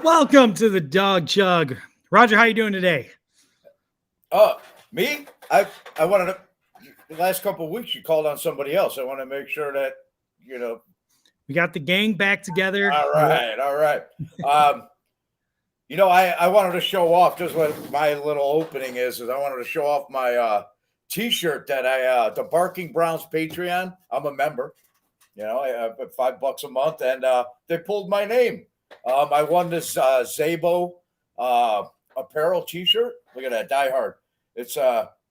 Welcome to the Dog Chug. Roger, how you doing today? Oh, me? I wanted to. The last couple of weeks, you called on somebody else. I want to make sure that We got the gang back together. All right. I wanted to show off just what my little opening is I wanted to show off my T-shirt that the Barking Browns Patreon. I'm a member. I put $5 a month, and they pulled my name. I won this Zabo apparel T-shirt. Look at that, Die Hard. It's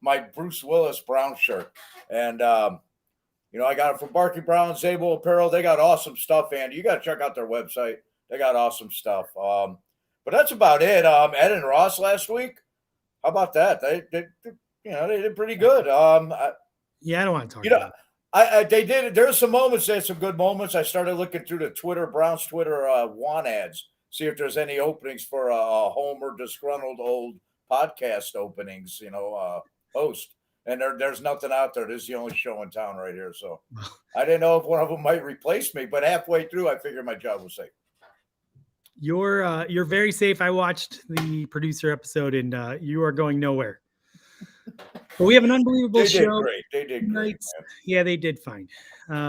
my Bruce Willis Brown shirt, and I got it from Barking Brown Zabo apparel. They got awesome stuff, Andy. You got to check out their website. They got awesome stuff. But that's about it. Ed and Ross last week. How about that? They did pretty good. I don't want to talk about it. They did. There's some moments. They had some good moments. I started looking through the Browns Twitter want ads, see if there's any openings for a Homer disgruntled old podcast openings. Host, and there's nothing out there. This is the only show in town right here. So I didn't know if one of them might replace me, but halfway through, I figured my job was safe. You're very safe. I watched the producer episode, and you are going nowhere. But we have an unbelievable show. They did great. Yeah, they did fine.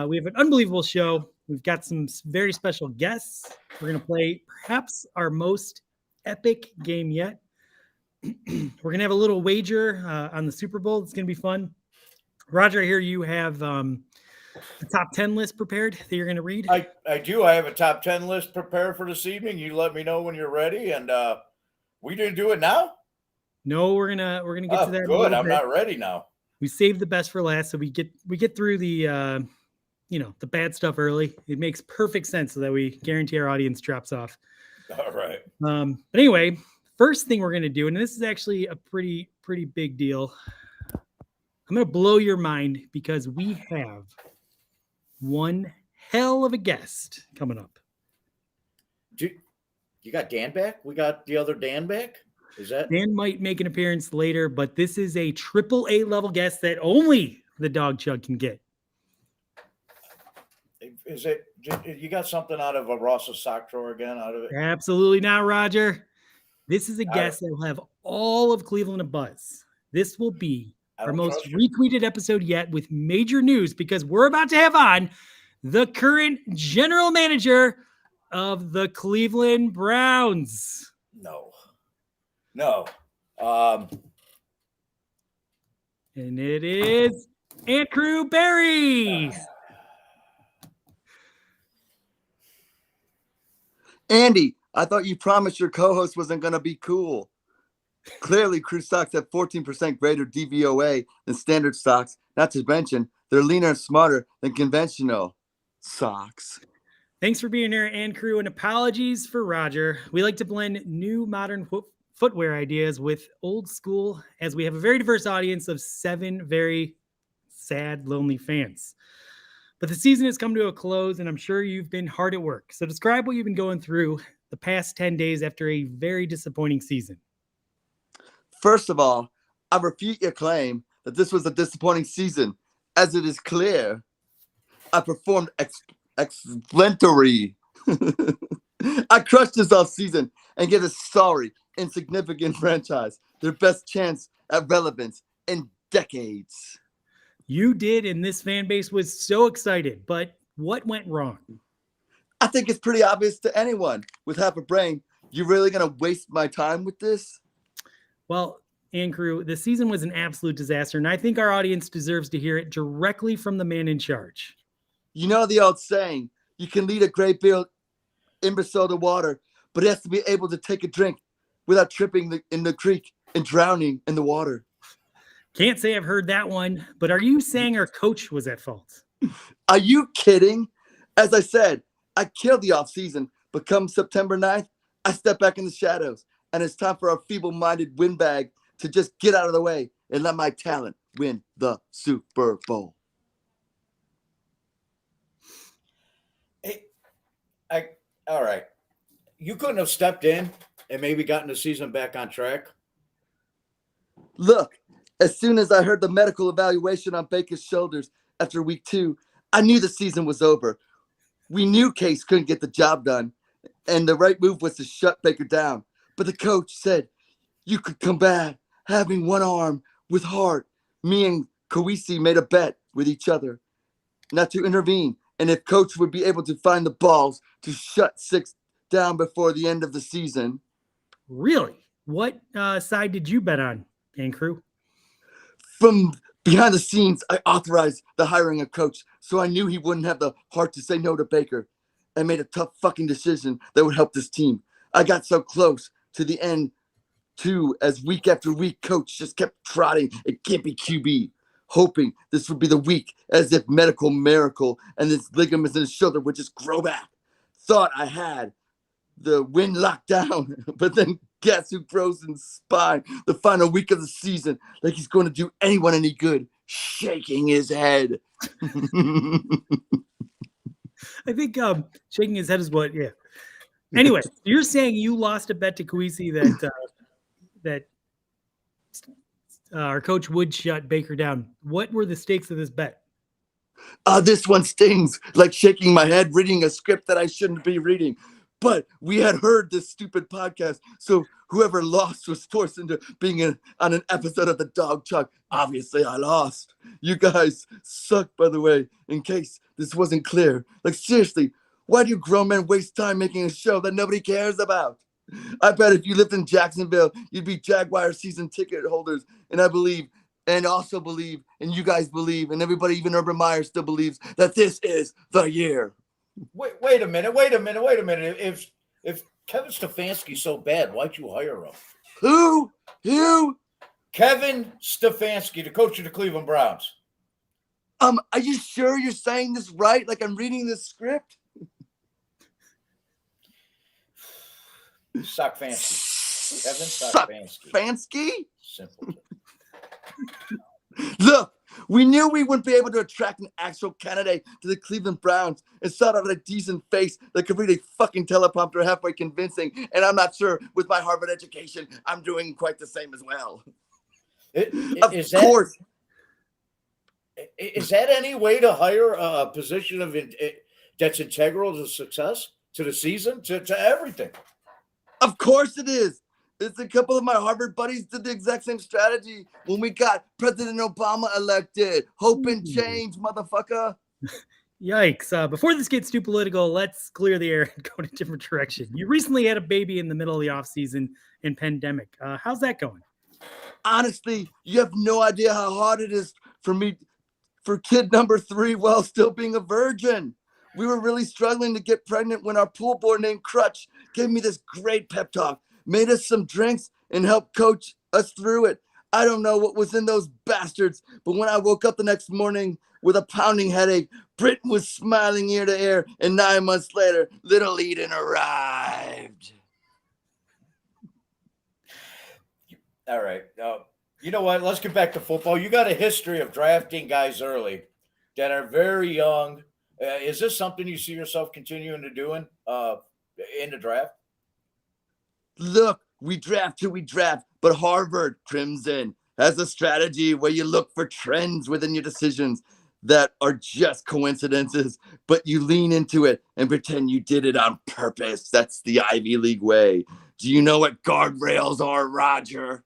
We have an unbelievable show. We've got some very special guests. We're going to play perhaps our most epic game yet. We're going to have a little wager on the Super Bowl. It's going to be fun. Roger, I hear you have a top 10 list prepared that you're going to read. I do. I have a top 10 list prepared for this evening. You let me know when you're ready. And we didn't do it now? No, we're gonna get to that. Good. I'm not ready now. We saved the best for last, so we get through the the bad stuff early. It makes perfect sense so that we guarantee our audience drops off. All right. But anyway, first thing we're gonna do, and this is actually a pretty big deal. I'm gonna blow your mind because we have one hell of a guest coming up. You got Dan back? We got the other Dan back? Is that Dan might make an appearance later, but this is a AAA level guest that only the Dog Chug can get. Is it? You got something out of a Ross's sock drawer again? Out of it? Absolutely not, Roger. This is a guest that will have all of Cleveland abuzz. This will be our most retweeted episode yet with major news because we're about to have on the current general manager of the Cleveland Browns. No. And it is Andrew Berry. Andy, I thought you promised your co-host wasn't going to be cool. Clearly, crew stocks have 14% greater DVOA than standard stocks, not to mention they're leaner and smarter than conventional stocks. Thanks for being here, and crew, and apologies for Roger. We like to blend new modern footwear ideas with old school, as we have a very diverse audience of 7 very sad, lonely fans. But the season has come to a close, and I'm sure you've been hard at work. So describe what you've been going through the past 10 days after a very disappointing season. First of all, I refute your claim that this was a disappointing season, as it is clear I performed exemplary. I crushed this off season and gave a sorry, insignificant franchise their best chance at relevance in decades. You did, and this fan base was so excited, but what went wrong? I think it's pretty obvious to anyone with half a brain. You really going to waste my time with this? Well, Andrew, the season was an absolute disaster, and I think our audience deserves to hear it directly from the man in charge. You know the old saying, you can lead a great build imbecile to water, but it has to be able to take a drink without tripping in the creek and drowning in the water. Can't say I've heard that one, but are you saying our coach was at fault? Are you kidding? As I said, I killed the offseason, but come September 9th, I step back in the shadows, and it's time for our feeble-minded windbag to just get out of the way and let my talent win the Super Bowl. All right. You couldn't have stepped in and maybe gotten the season back on track? Look, as soon as I heard the medical evaluation on Baker's shoulders after week 2, I knew the season was over. We knew Case couldn't get the job done. and the right move was to shut Baker down. But the coach said, you could combat having one arm with heart. Me and Kawisi made a bet with each other not to intervene, and if coach would be able to find the balls to shut Six down before the end of the season. Really? What side did you bet on, and crew? From behind the scenes, I authorized the hiring of coach, so I knew he wouldn't have the heart to say no to Baker. I made a tough fucking decision that would help this team. I got so close to the end, too, as week after week, coach just kept trotting a gimpy QB, hoping this would be the week, as if medical miracle and this ligaments in his shoulder would just grow back. Thought I had the win locked down, but then guess who grows in spine the final week of the season like he's going to do anyone any good, shaking his head. I think shaking his head is what, yeah. Anyway, you're saying you lost a bet to Kawisi that our coach would shut Baker down. What were the stakes of this bet? This one stings, like shaking my head reading a script that I shouldn't be reading. But we had heard this stupid podcast, so whoever lost was forced into being on an episode of the Dog Chuck. Obviously, I lost. You guys suck, by the way, in case this wasn't clear. Like, seriously, why do grown men waste time making a show that nobody cares about? I bet if you lived in Jacksonville, you'd be Jaguar season ticket holders. And I believe, and also believe, and you guys believe, and everybody, even Urban Meyer, still believes that this is the year. Wait a minute. If Kevin Stefanski's so bad, why'd you hire him? Who? Kevin Stefanski, the coach of the Cleveland Browns. Are you sure you're saying this right? Like I'm reading this script? Sockfansky. Kevin Sockfansky? Simple. Look, we knew we wouldn't be able to attract an actual candidate to the Cleveland Browns and sought out a decent face that could read a fucking teleprompter halfway convincing. And I'm not sure with my Harvard education, I'm doing quite the same as well. Of course. Is that any way to hire a position that's integral to success, to the season, to everything? Of course it is. It's a couple of my Harvard buddies did the exact same strategy when we got President Obama elected. Hope and change, motherfucker. Yikes. Before this gets too political, let's clear the air and go in a different direction. You recently had a baby in the middle of the offseason and pandemic. How's that going? Honestly, you have no idea how hard it is for kid number 3 while still being a virgin. We were really struggling to get pregnant when our pool boy named Crutch gave me this great pep talk, made us some drinks, and helped coach us through it. I don't know what was in those bastards, but when I woke up the next morning with a pounding headache, Britain was smiling ear to ear, and 9 months later, little Eden arrived. All right. You know what? Let's get back to football. You got a history of drafting guys early that are very young. Is this something you see yourself continuing to do in the draft? Look, we draft who we draft, but Harvard Crimson has a strategy where you look for trends within your decisions that are just coincidences, but you lean into it and pretend you did it on purpose. That's the Ivy League way. Do you know what guardrails are, Roger?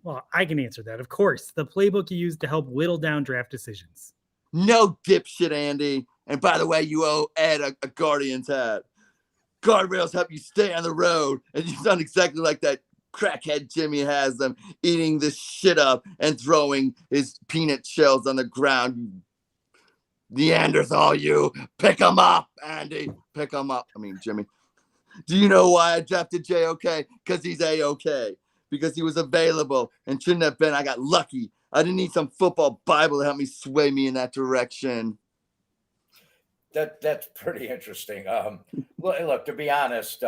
Well, I can answer that. Of course, the playbook you use to help whittle down draft decisions. No dipshit, Andy. And by the way, you owe Ed a Guardians hat. Guardrails help you stay on the road, and you sound exactly like that crackhead Jimmy has them, eating this shit up and throwing his peanut shells on the ground. Neanderthal, you. Pick him up, Andy. Pick him up. I mean, Jimmy. Do you know why I drafted J.O.K.? Because he's A-OK. Because he was available and shouldn't have been. I got lucky. I didn't need some football Bible to help me sway me in that direction. That's pretty interesting. Look, to be honest,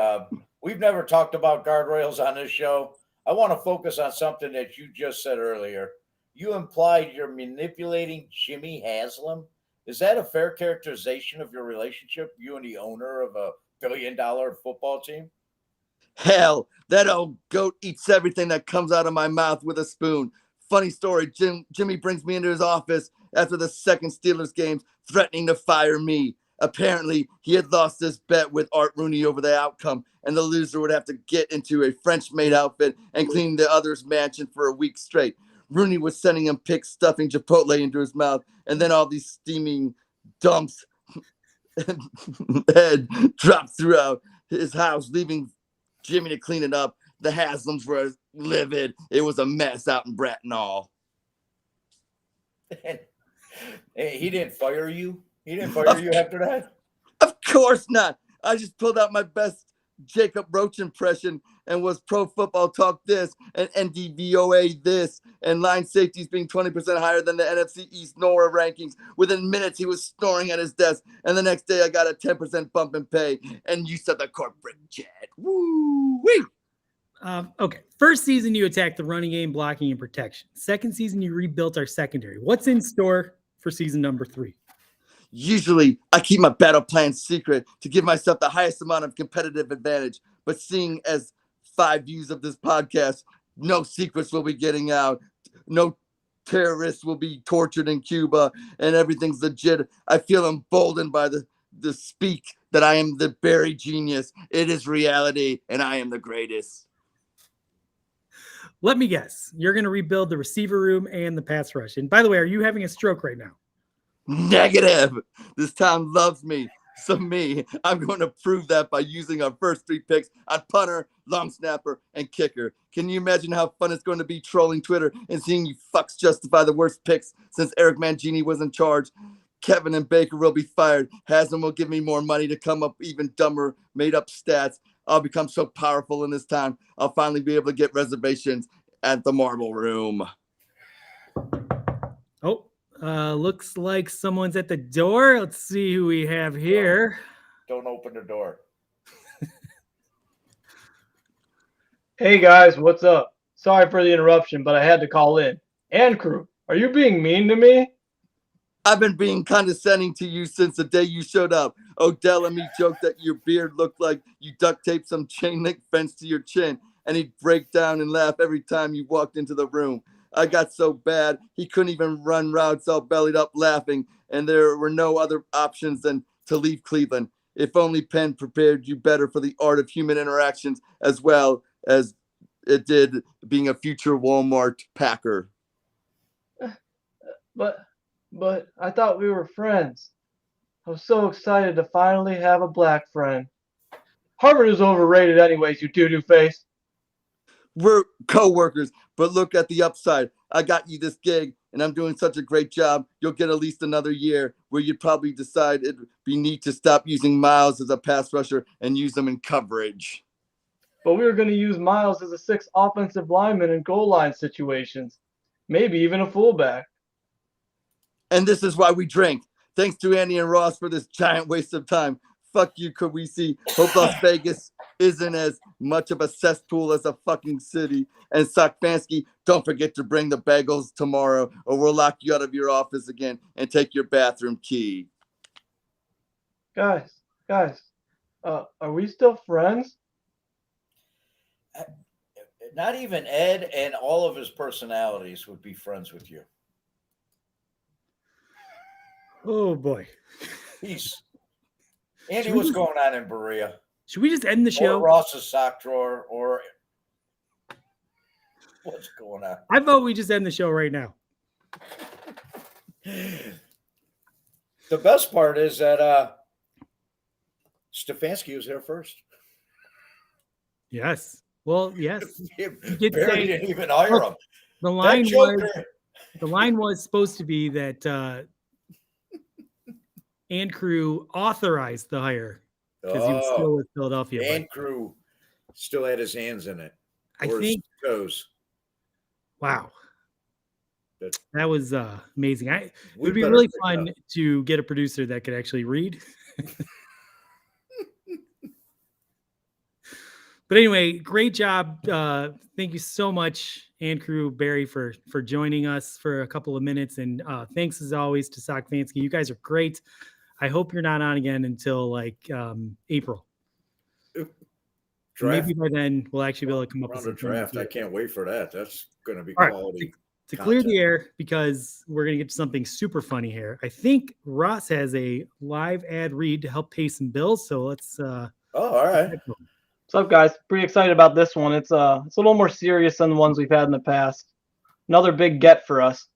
we've never talked about guardrails on this show. I want to focus on something that you just said earlier. You implied you're manipulating Jimmy Haslam. Is that a fair characterization of your relationship, you and the owner of a billion-dollar football team? Hell, that old goat eats everything that comes out of my mouth with a spoon. Funny story, Jimmy brings me into his office after the second Steelers game, threatening to fire me. Apparently, he had lost this bet with Art Rooney over the outcome, and the loser would have to get into a French-made outfit and clean the other's mansion for a week straight. Rooney was sending him pics stuffing Chipotle into his mouth, and then all these steaming dumps had dropped throughout his house, leaving Jimmy to clean it up. The Haslams were livid. It was a mess out in Bracknell. Hey, he didn't fire you? He didn't fire you after that? Of course not. I just pulled out my best Jacob Roach impression and was Pro Football Talk this and NDVOA this and line safeties being 20% higher than the NFC East NORA rankings. Within minutes, he was snoring at his desk. And the next day, I got a 10% bump in pay. And you said the corporate jet. Woo-wee! Okay. First season, you attacked the running game, blocking, and protection. Second season, you rebuilt our secondary. What's in store for season number 3? Usually, I keep my battle plan secret to give myself the highest amount of competitive advantage. But seeing as 5 views of this podcast, no secrets will be getting out. No terrorists will be tortured in Cuba, and everything's legit. I feel emboldened by the speak that I am the Barry genius. It is reality, and I am the greatest. Let me guess. You're going to rebuild the receiver room and the pass rush. And by the way, are you having a stroke right now? Negative. This town loves me. So I'm going to prove that by using our first 3 picks on punter, long snapper, and kicker. Can you imagine how fun it's going to be trolling Twitter and seeing you fucks justify the worst picks since Eric Mangini was in charge? Kevin and Baker will be fired. Haslam will give me more money to come up even dumber, made up stats. I'll become so powerful in this town. I'll finally be able to get reservations at the Marble Room. Oh, looks like someone's at the door. Let's see who we have here. Don't open the door. Hey guys, what's up? Sorry for the interruption, but I had to call in. And crew, are you being mean to me? I've been being condescending to you since the day you showed up. Odell and me joked that your beard looked like you duct taped some chain link fence to your chin, and he'd break down and laugh every time you walked into the room. I got so bad, he couldn't even run routes all bellied up laughing, and there were no other options than to leave Cleveland. If only Penn prepared you better for the art of human interactions as well as it did being a future Walmart Packer. But I thought we were friends. I was so excited to finally have a black friend. Harvard is overrated anyways, you doo-doo face. We're co-workers, but look at the upside. I got you this gig, and I'm doing such a great job. You'll get at least another year where you'd probably decide it'd be neat to stop using Miles as a pass rusher and use them in coverage. But we were going to use Miles as a 6th offensive lineman in goal line situations. Maybe even a fullback. And this is why we drink. Thanks to Andy and Ross for this giant waste of time. Fuck you, Carisi. Hope Las Vegas isn't as much of a cesspool as a fucking city. And Sokfansky, don't forget to bring the bagels tomorrow or we'll lock you out of your office again and take your bathroom key. Guys, are we still friends? Not even Ed and all of his personalities would be friends with you. Oh boy. Peace. Andy, what's going on in Berea? Should we just end the show? Or Ross's sock drawer, or what's going on? I vote we just end the show right now. The best part is that Stefanski was there first. Yes. Well, yes. Barry didn't even hire him. The line was supposed to be that and crew authorized the hire because he was still with Philadelphia. And crew still had his hands in it. I think toes. Wow. That was amazing. It would be better really pick fun up. to get a producer that could actually read. But anyway, great job. Thank you so much, and crew, Barry, for joining us for a couple of minutes. And thanks as always to Sokfansky. You guys are great. I hope you're not on again until like April. Draft. Maybe by then we'll actually be able to come up with a some draft. I can't wait for that. That's going to be All quality. right. to clear the air, because we're going to get to something super funny here. I think Ross has a live ad read to help pay some bills. So let's. Oh, all right. What's up, guys? Pretty excited about this one. It's a little more serious than the ones we've had in the past. Another big get for us.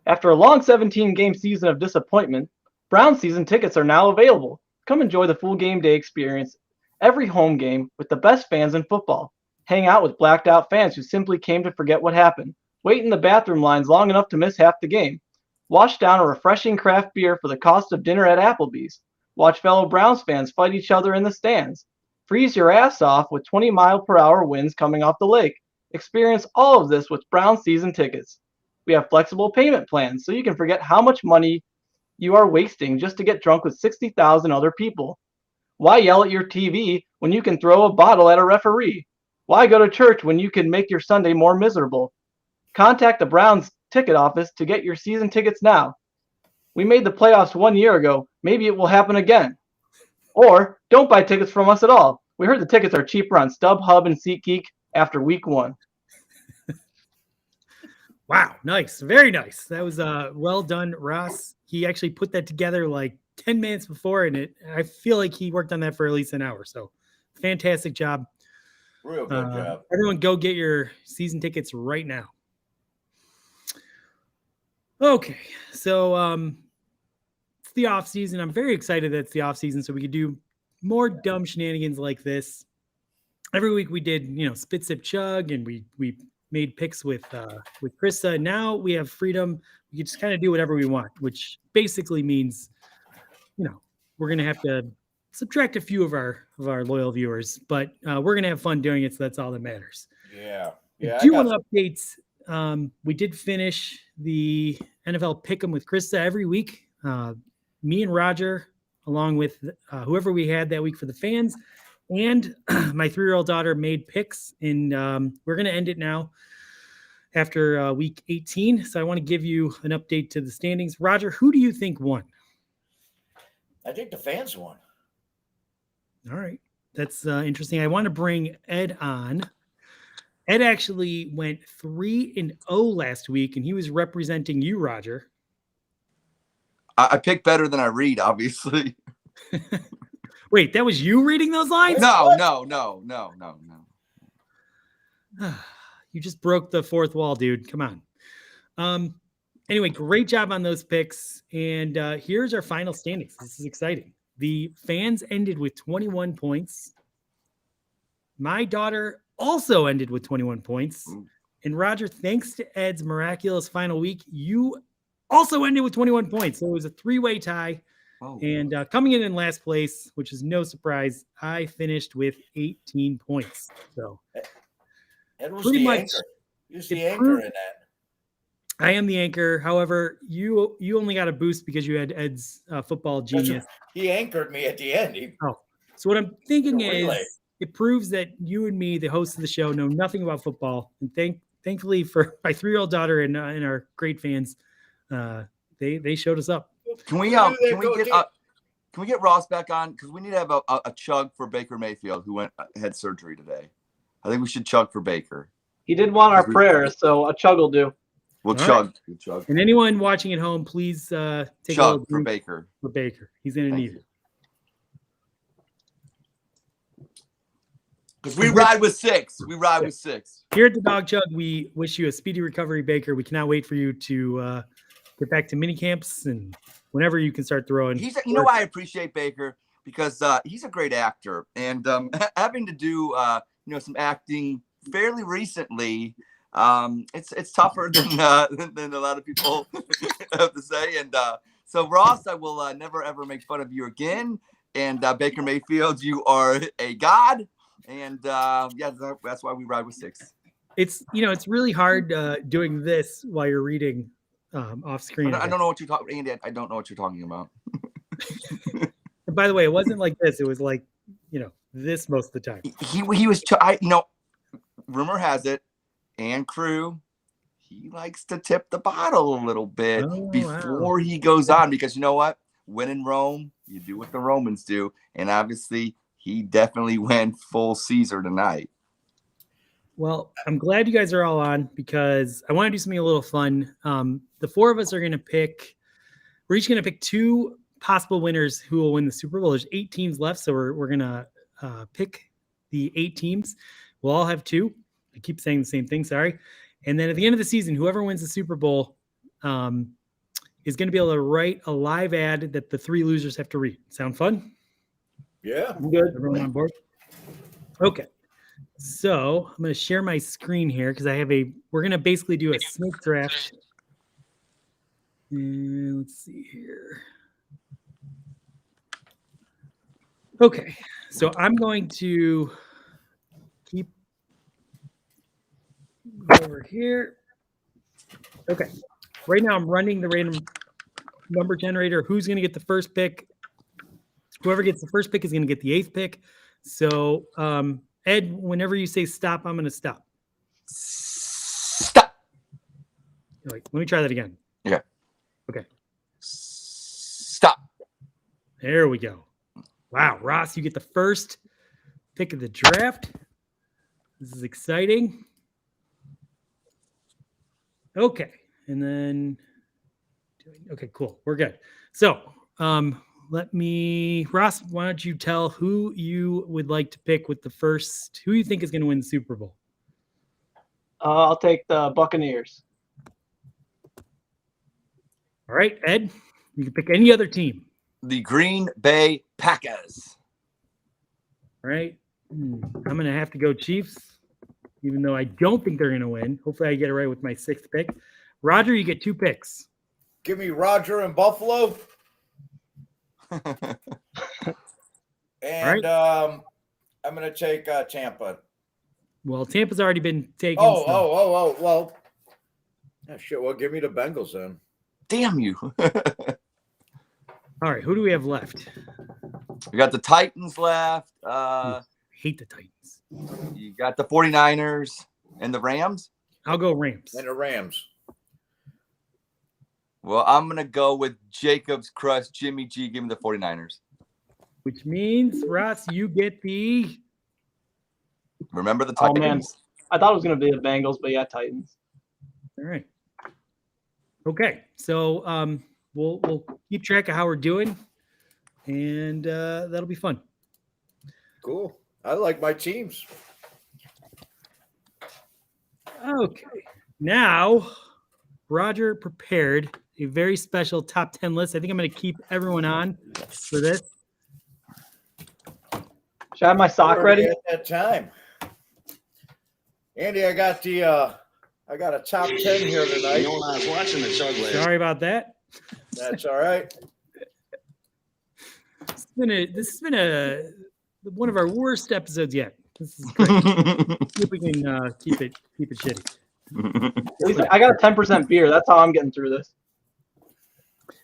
After a long 17-game season of disappointment, Browns season tickets are now available. Come enjoy the full game day experience, every home game with the best fans in football. Hang out with blacked out fans who simply came to forget what happened. Wait in the bathroom lines long enough to miss half the game. Wash down a refreshing craft beer for the cost of dinner at Applebee's. Watch fellow Browns fans fight each other in the stands. Freeze your ass off with 20-mile-per-hour winds coming off the lake. Experience all of this with Browns season tickets. We have flexible payment plans so you can forget how much money you are wasting just to get drunk with 60,000 other people. Why yell at your TV when you can throw a bottle at a referee? Why go to church when you can make your Sunday more miserable? Contact the Browns ticket office to get your season tickets now. We made the playoffs 1 year ago. Maybe it will happen again. Or don't buy tickets from us at all. We heard the tickets are cheaper on StubHub and SeatGeek after week 1. Wow, nice, very nice. That was well done, Ross. He actually put that together like 10 minutes before, and I feel like he worked on that for at least an hour. So, fantastic job. Real good job. Everyone, go get your season tickets right now. Okay, so it's the off season. I'm very excited that it's the off season, so we could do more dumb shenanigans like this. Every week we did, spit, sip, chug, and we made picks with Krista. Now we have freedom. We can just kind of do whatever we want, which basically means, we're gonna have to subtract a few of our loyal viewers, but we're gonna have fun doing it. So that's all that matters. Yeah. I do want to update. We did finish the NFL Pick'em with Krista every week. Me and Roger, along with whoever we had that week for the fans, and my 3-year-old daughter made picks, and we're going to end it now after week 18. So I want to give you an update to the standings. Roger, who do you think won? I think the fans won. All right. That's interesting. I want to bring Ed on. Ed actually went 3-0 last week, and he was representing you, Roger. I pick better than I read, obviously. Wait, that was you reading those lines? No. You just broke the fourth wall, dude. Come on. Anyway, great job on those picks. And here's our final standings. This is exciting. The fans ended with 21 points. My daughter also ended with 21 points. And Roger, thanks to Ed's miraculous final week, you also ended with 21 points. So it was a 3-way tie. Oh. And coming in last place, which is no surprise, I finished with 18 points. So Ed was pretty much anchor. He was the anchor in that. I am the anchor. However, you only got a boost because you had Ed's football genius. He anchored me at the end. So what I'm thinking is it proves that you and me, the host of the show, know nothing about football. And thankfully for my 3-year-old daughter and our great fans, they showed us up. Can we get Ross back on? Because we need to have a chug for Baker Mayfield, who had surgery today. I think we should chug for Baker. He did want our prayers, so a chug will do. We'll chug. And anyone watching at home, please take chug for Baker. For Baker, he's gonna need it. Because we ride with 6. We ride with 6. Here at the Dog Chug, we wish you a speedy recovery, Baker. We cannot wait for you to get back to mini camps and whenever you can start throwing. You know why I appreciate Baker? Because he's a great actor, and having to do some acting fairly recently, it's tougher than a lot of people have to say. And so Ross, I will never ever make fun of you again. And Baker Mayfield, you are a god. And that's why we ride with 6. It's really hard doing this while you're reading off screen. I don't know what you're talking, Andy. I don't know what you're talking about. And by the way, it wasn't like this. It was like this most of the time. He was. Rumor has it, and crew, he likes to tip the bottle a little bit before he goes on, because you know what? When in Rome, you do what the Romans do, and obviously he definitely went full Caesar tonight. Well, I'm glad you guys are all on because I want to do something a little fun. The four of us are going to we're each going to pick two possible winners who will win the Super Bowl. There's 8 teams left, so we're going to pick the 8 teams. We'll all have 2. I keep saying the same thing, sorry. And then at the end of the season, whoever wins the Super Bowl is going to be able to write a live ad that the 3 losers have to read. Sound fun? Yeah. Good. Everyone on board? Okay. So I'm going to share my screen here because we're going to basically do a snake draft. And let's see here. Okay. So I'm going to keep over here. Okay. Right now I'm running the random number generator. Who's going to get the first pick? Whoever gets the first pick is going to get the 8th pick. So, Ed, whenever you say stop, I'm going to stop. Stop. Let me try that again. Yeah. Okay. Stop. There we go. Wow, Ross, you get the first pick of the draft. This is exciting. Okay. And then, okay, cool. We're good. So, Ross, why don't you tell who you would like to pick with who you think is going to win the Super Bowl? I'll take the Buccaneers. All right, Ed, you can pick any other team. The Green Bay Packers. All right. I'm going to have to go Chiefs, even though I don't think they're going to win. Hopefully I get it right with my 6th pick. Roger, you get 2 picks. Give me Roger and Buffalo. And I'm going to take Tampa. Well, Tampa's already been taken. Well. Yeah, shit. Well, give me the Bengals then. Damn you. All right. Who do we have left? We got the Titans left. I hate the Titans. You got the 49ers and the Rams. I'll go Rams. And the Rams. Well, I'm going to go with Jacob's Crush, Jimmy G. Give me the 49ers. Which means, Ross, you get the... Remember the Oh, Titans? man. I thought it was going to be the Bengals, but yeah, Titans. All right. Okay. So we'll keep track of how we're doing, and that'll be fun. Cool. I like my teams. Okay. Now, Roger prepared a very special top 10 list. I think I'm going to keep everyone on for this. Should I have my sock ready? At that time. Andy, I got a top 10 here tonight. You know, when I was watching the chug last. Sorry about that. That's all right. This has been one of our worst episodes yet. This is great. See if we can keep it shitty. At least I got a 10% beer. That's how I'm getting through this.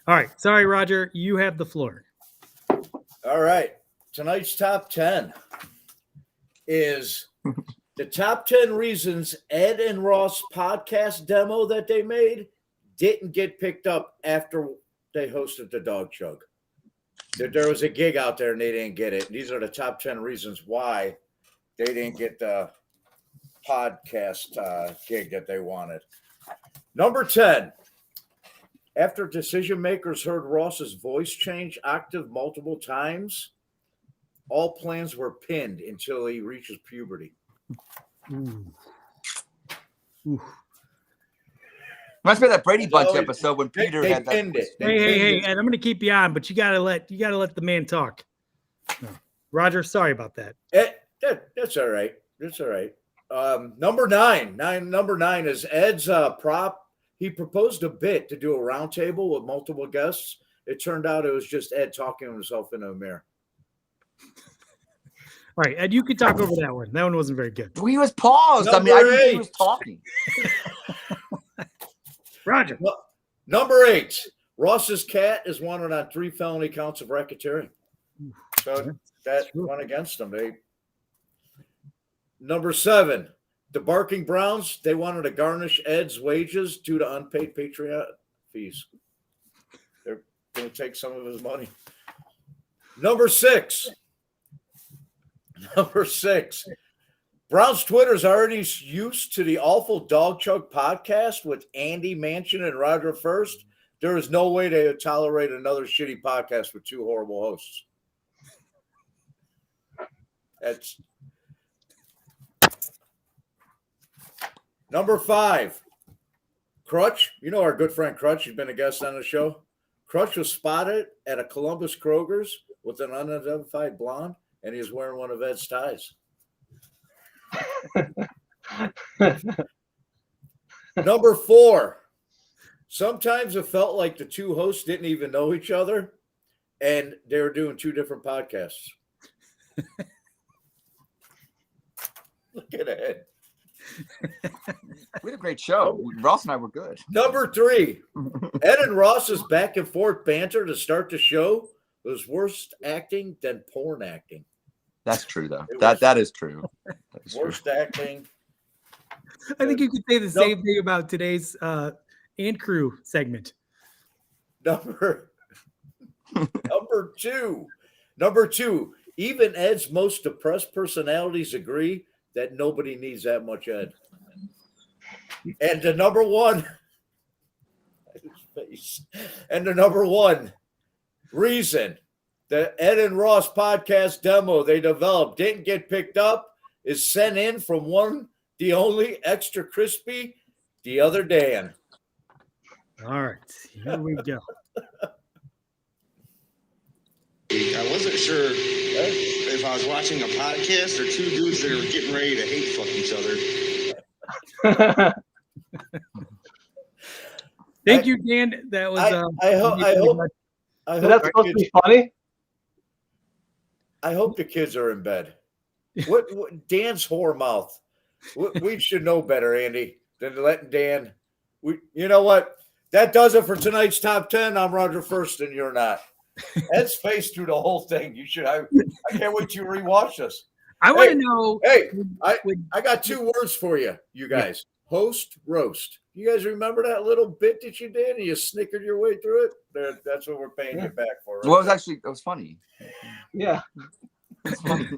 All right. Sorry, Roger. You have the floor. All right. Tonight's top 10 is the top 10 reasons Ed and Ross podcast demo that they made didn't get picked up after they hosted the Dog Chug. There was a gig out there and they didn't get it. These are the top 10 reasons why they didn't get the podcast gig that they wanted. Number 10. After decision makers heard Ross's voice change octave multiple times, all plans were pinned until he reaches puberty. Ooh. Must be that Brady Bunch So episode when Peter they had that. pinned it. Hey, Ed, I'm going to keep you on, but you got to let the man talk. No. Roger, sorry about that. That's all right. That's all right. Number 9. Number 9 is Ed's prop. He proposed a bit to do a round table with multiple guests. It turned out it was just Ed talking to himself in a mirror. All right, Ed, you could talk over that one. That one wasn't very good. He was paused. I Number didn't think 8. he was talking. Roger. Number 8. Ross's cat is wanted on 3 felony counts of racketeering. So that went against them. Number 7. The Barking Browns, they wanted to garnish Ed's wages due to unpaid Patreon fees. They're going to take some of his money. Number 6. Brown's Twitter's already used to the awful Dog Chug podcast with Andy Manchin and Roger First. There is no way they would tolerate another shitty podcast with two horrible hosts. That's number 5. Crutch. You know our good friend Crutch. He's been a guest on the show. Crutch was spotted at a Columbus Kroger's with an unidentified blonde, and he was wearing one of Ed's ties. Number 4. Sometimes it felt like the two hosts didn't even know each other, and they were doing 2 different podcasts. Look at Ed. We had a great show. Ross and I were good. Number 3. Ed and Ross's back and forth banter to start the show was worse acting than porn acting. That's true, though. That is true. That is Worst acting. I think you could say the same thing about today's and crew segment. Number 2. Number 2. Even Ed's most depressed personalities agree that nobody needs that much Ed. And the number 1. And the number 1 reason the Ed and Ross podcast demo they developed didn't get picked up is sent in from the only extra crispy, the other Dan. All right, here we go. I wasn't sure if I was watching a podcast or 2 dudes that were getting ready to hate fuck each other. Thank you, Dan. That was. I hope Is that supposed to be funny? I hope the kids are in bed. What Dan's whore mouth. We should know better, Andy, than letting Dan. You know what? That does it for tonight's top 10. I'm Roger First, and you're not. Ed's face through the whole thing. You should. I can't wait to rewatch this. I want to know. Hey, I got 2 words for you, you guys. Yeah. Host, roast. You guys remember that little bit that you did and you snickered your way through it? That's what we're paying you back for. Right? Well, it was funny. Yeah. It's funny.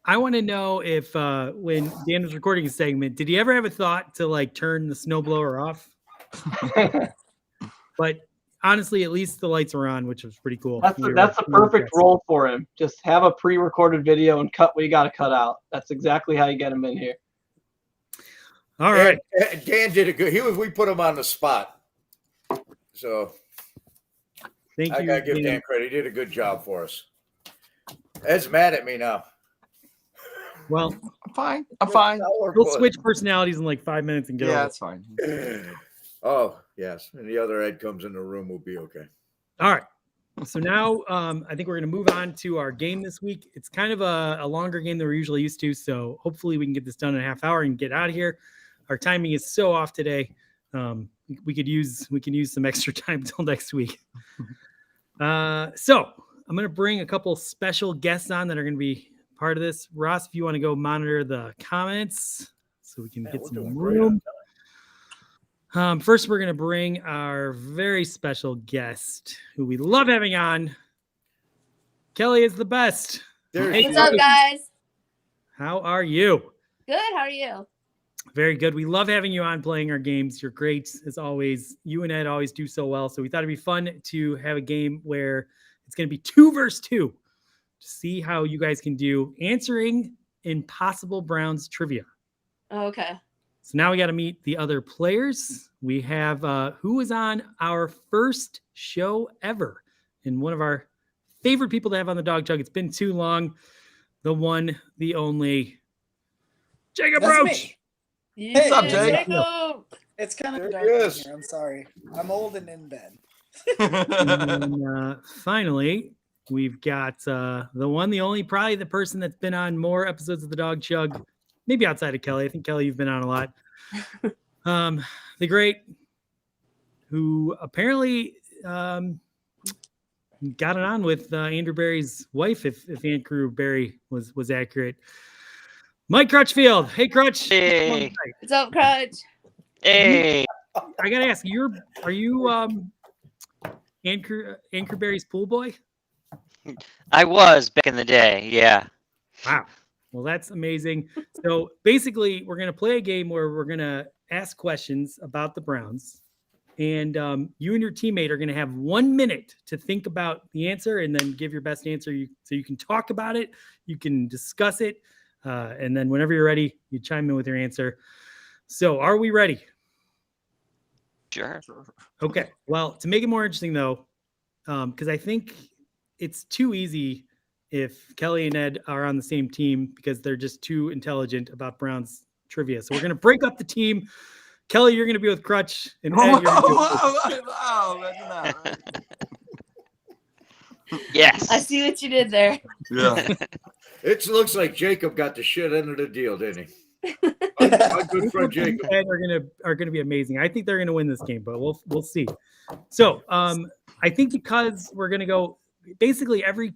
I want to know if when Dan was recording a segment, did he ever have a thought to like turn the snowblower off? But honestly, at least the lights were on, which was pretty cool. That's the perfect role for him. Just have a pre-recorded video and cut what you got to cut out. That's exactly how you get him in here. All right. Dan did a good. We put him on the spot. So thank you. I gotta give Dan credit. He did a good job for us. Ed's mad at me now. Well, I'm fine. We'll switch personalities in like 5 minutes and get over. That's fine. Oh, yes. And the other Ed comes in the room, we'll be okay. All right. So now I think we're going to move on to our game this week. It's kind of a longer game than we're usually used to. So hopefully we can get this done in a half hour and get out of here. Our timing is so off today. We can use some extra time till next week. So I'm going to bring a couple special guests on that are going to be part of this. Ross, if you want to go monitor the comments so we can get some room. First, we're going to bring our very special guest who we love having on. Kelly is the best. What's up, guys? How are you? Good. How are you? Very good. We love having you on playing our games. You're great as always. You and Ed always do so well. So we thought it'd be fun to have a game where it's going to be 2 versus 2 to see how you guys can do answering impossible Browns trivia. Okay. So now we got to meet the other players. We have who was on our first show ever and one of our favorite people to have on the Dog Chug. It's been too long. The one, the only, Jacob That's Roach. Me. Yeah, What's up, Jake? Jacob. It's kind of There dark he in is. here. I'm sorry. I'm old and in bed. And then, finally, we've got the one, the only, probably the person that's been on more episodes of the Dog Chug, maybe outside of Kelly. I think, Kelly, you've been on a lot. The great, who apparently got it on with Andrew Barry's wife, if Andrew Barry was accurate. Mike Crutchfield. Hey, Crutch. Hey. What's up, Crutch? Hey. I gotta ask, are you Andrew Barry's pool boy? I was back in the day, yeah. Wow. Well, that's amazing. So basically, we're going to play a game where we're going to ask questions about the Browns. And you and your teammate are going to have 1 minute to think about the answer and then give your best answer. So you can talk about it, you can discuss it, and then whenever you're ready, you chime in with your answer. So are we ready? Sure. Okay. Well, to make it more interesting, though, because I think it's too easy if Kelly and Ed are on the same team because they're just too intelligent about Browns trivia. So we're going to break up the team. Kelly, you're going to be with Crutch, and Ed, you're going to be with Imagine that. Yes. I see what you did there. Yeah. It looks like Jacob got the shit end of the deal, didn't he? My good friend Jacob. Ed are gonna be amazing. I think they're gonna win this game, but we'll see. So I think because we're gonna go basically every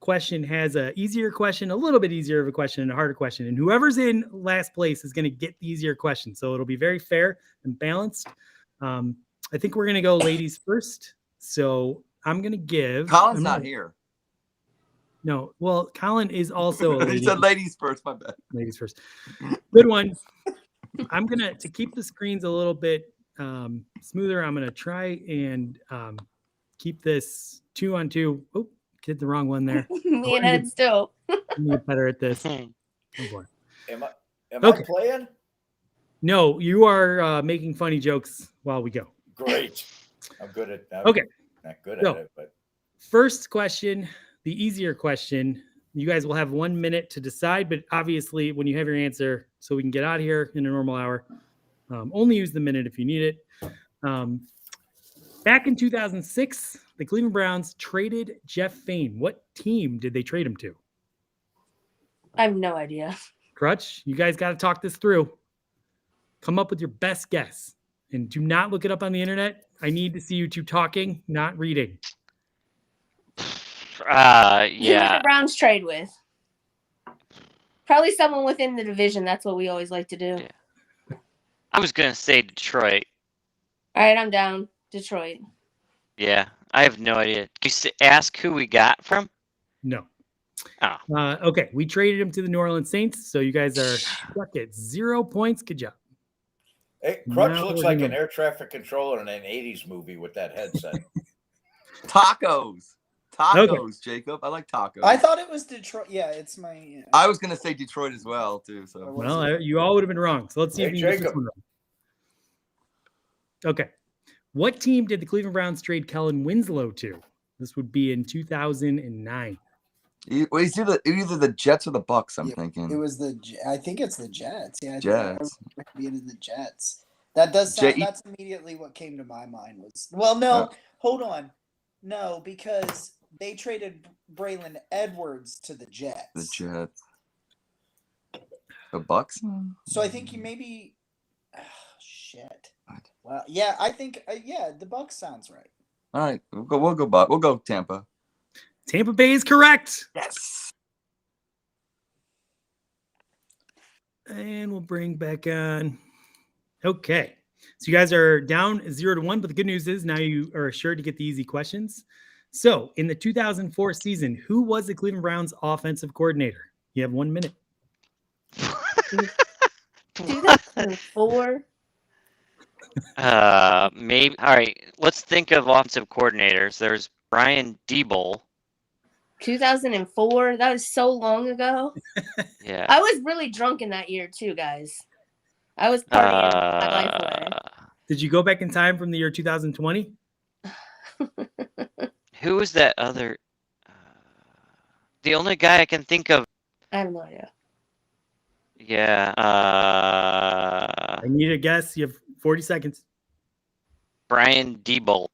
question has a easier question, a little bit easier of a question, and a harder question, and whoever's in last place is gonna get the easier question. So it'll be very fair and balanced. I think we're gonna go ladies first. So I'm gonna give. Colin's not here. No, well, Colin is also a lady. He said ladies first, my bad. Ladies first. Good one. I'm gonna to keep the screens a little bit smoother. I'm gonna try and keep this 2-on-2. Oh, did the wrong one there. Me and Ed still. I'm get better at this. Oh boy. Am I Okay. playing? No, you are making funny jokes while we go. Great. I'm good at that. Okay. Not good So- at it, but First question, the easier question. You guys will have 1 minute to decide, but obviously, when you have your answer, so we can get out of here in a normal hour, only use the minute if you need it. Back in 2006, the Cleveland Browns traded Jeff Fain. What team did they trade him to? I have no idea. Crutch, you guys got to talk this through. Come up with your best guess. And do not look it up on the internet. I need to see you two talking, not reading. Who did Yeah. the Browns trade with? Probably someone within the division. That's what we always like to do. Yeah. I was gonna say Detroit. All right, I'm down. Detroit. Yeah, I have no idea. Can you ask who we got from? No. Oh. Okay, we traded him to the New Orleans Saints, so you guys are stuck at 0 points. Good job. hey, Crutch Now looks we're like gonna- an air traffic controller in an 80s movie with that headset. Tacos. Tacos, Jacob. I like tacos. I thought it was Detroit. Yeah, it's my. Yeah. I was gonna say Detroit as well, too. So Well, you all would have been wrong. So let's see Hey, if you can get this Jacob. one wrong. Okay. What team did the Cleveland Browns trade Kellen Winslow to? This would be in 2009. Well, it's either the Jets or the Bucks. I'm Yeah, thinking It was I think it's the Jets. Yeah, I think Jets. I remember it being the Jets. That does sound. That's immediately what came to my mind was. Well, no, hold on, no, because they traded Braylon Edwards to the Jets. The Jets. The Bucks. So I think you maybe. Oh, shit. What? Well, yeah, I think yeah, the Bucks sounds right. All right, we'll go Buck. We'll go Tampa. Tampa Bay is correct. Yes. And we'll bring back on. Okay. So you guys are down 0-1, but the good news is now you are assured to get the easy questions. So in the 2004 season, who was the Cleveland Browns offensive coordinator? You have 1 minute. 2004. Maybe. All right. Let's think of offensive coordinators. There's Brian Diebel. 2004. That was so long ago. Yeah. I was really drunk in that year too, guys. I was partying my life away. Did you go back in time from the year 2020? Who was that other? The only guy I can think of. I have no idea. Yeah. I need a guess. You have 40 seconds. Brian Diebel.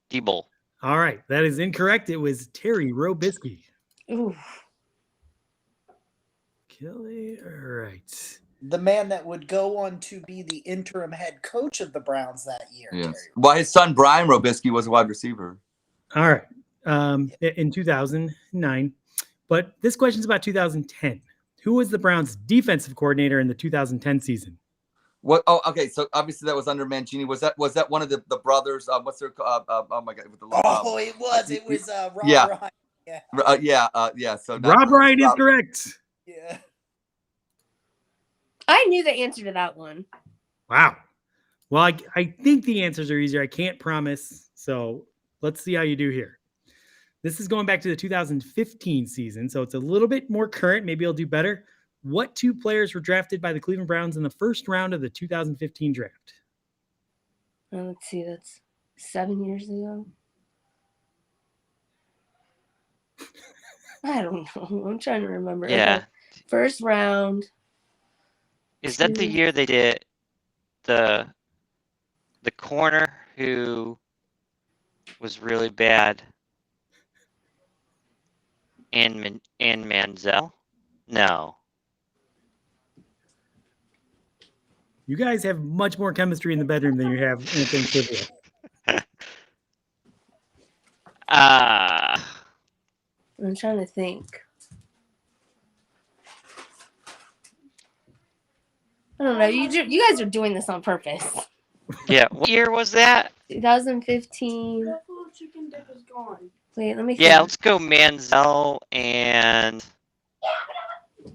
Diebel. All right. That is incorrect. It was Terry Robisky. Ooh. Kelly. All right. The man that would go on to be the interim head coach of the Browns that year. Yes. Terry. Well, his son Brian Robisky was a wide receiver. All right. In 2009. But this question's about 2010. Who was the Browns defensive coordinator in the 2010 season? What? Oh, okay. So obviously that was under Mancini. Was that one of the brothers? What's their? Oh my God! With the Oh, it was. It was Rob yeah. Ryan. Yeah. Yeah. So Rob Ryan is correct. Yeah. I knew the answer to that one. Wow. Well, I think the answers are easier. I can't promise. So let's see how you do here. This is going back to the 2015 season, so it's a little bit more current. Maybe I'll do better. What 2 players were drafted by the Cleveland Browns in the first round of the 2015 draft? Let's see. That's 7 years ago. I don't know. I'm trying to remember. Yeah. Okay. First round. Is that the 2. year they did the corner who was really bad? And Manziel? No. You guys have much more chemistry in the bedroom than you have anything trivia. Ah. I'm trying to think. I don't know. You guys are doing this on purpose. Yeah. What year was that? 2015. That full chicken dip is gone. Wait, let me Yeah, think. let's go Manziel and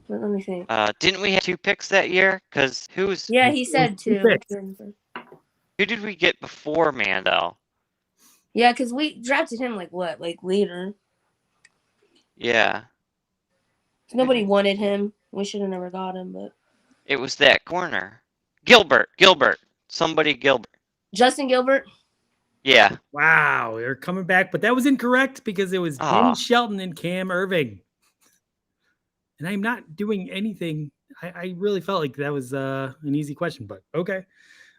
Let me think. didn't we have 2 picks that year? Because Yeah, he said 2. who did we get before Mandel? Yeah, because we drafted him like later. Yeah. Nobody wanted him. We should have never got him, but It was that corner. Gilbert. Somebody Gilbert. Justin Gilbert. Yeah. Wow, they're coming back, but that was incorrect because it was Danny Shelton and Cam Irving. And I'm not doing anything. I really felt like that was an easy question, but okay.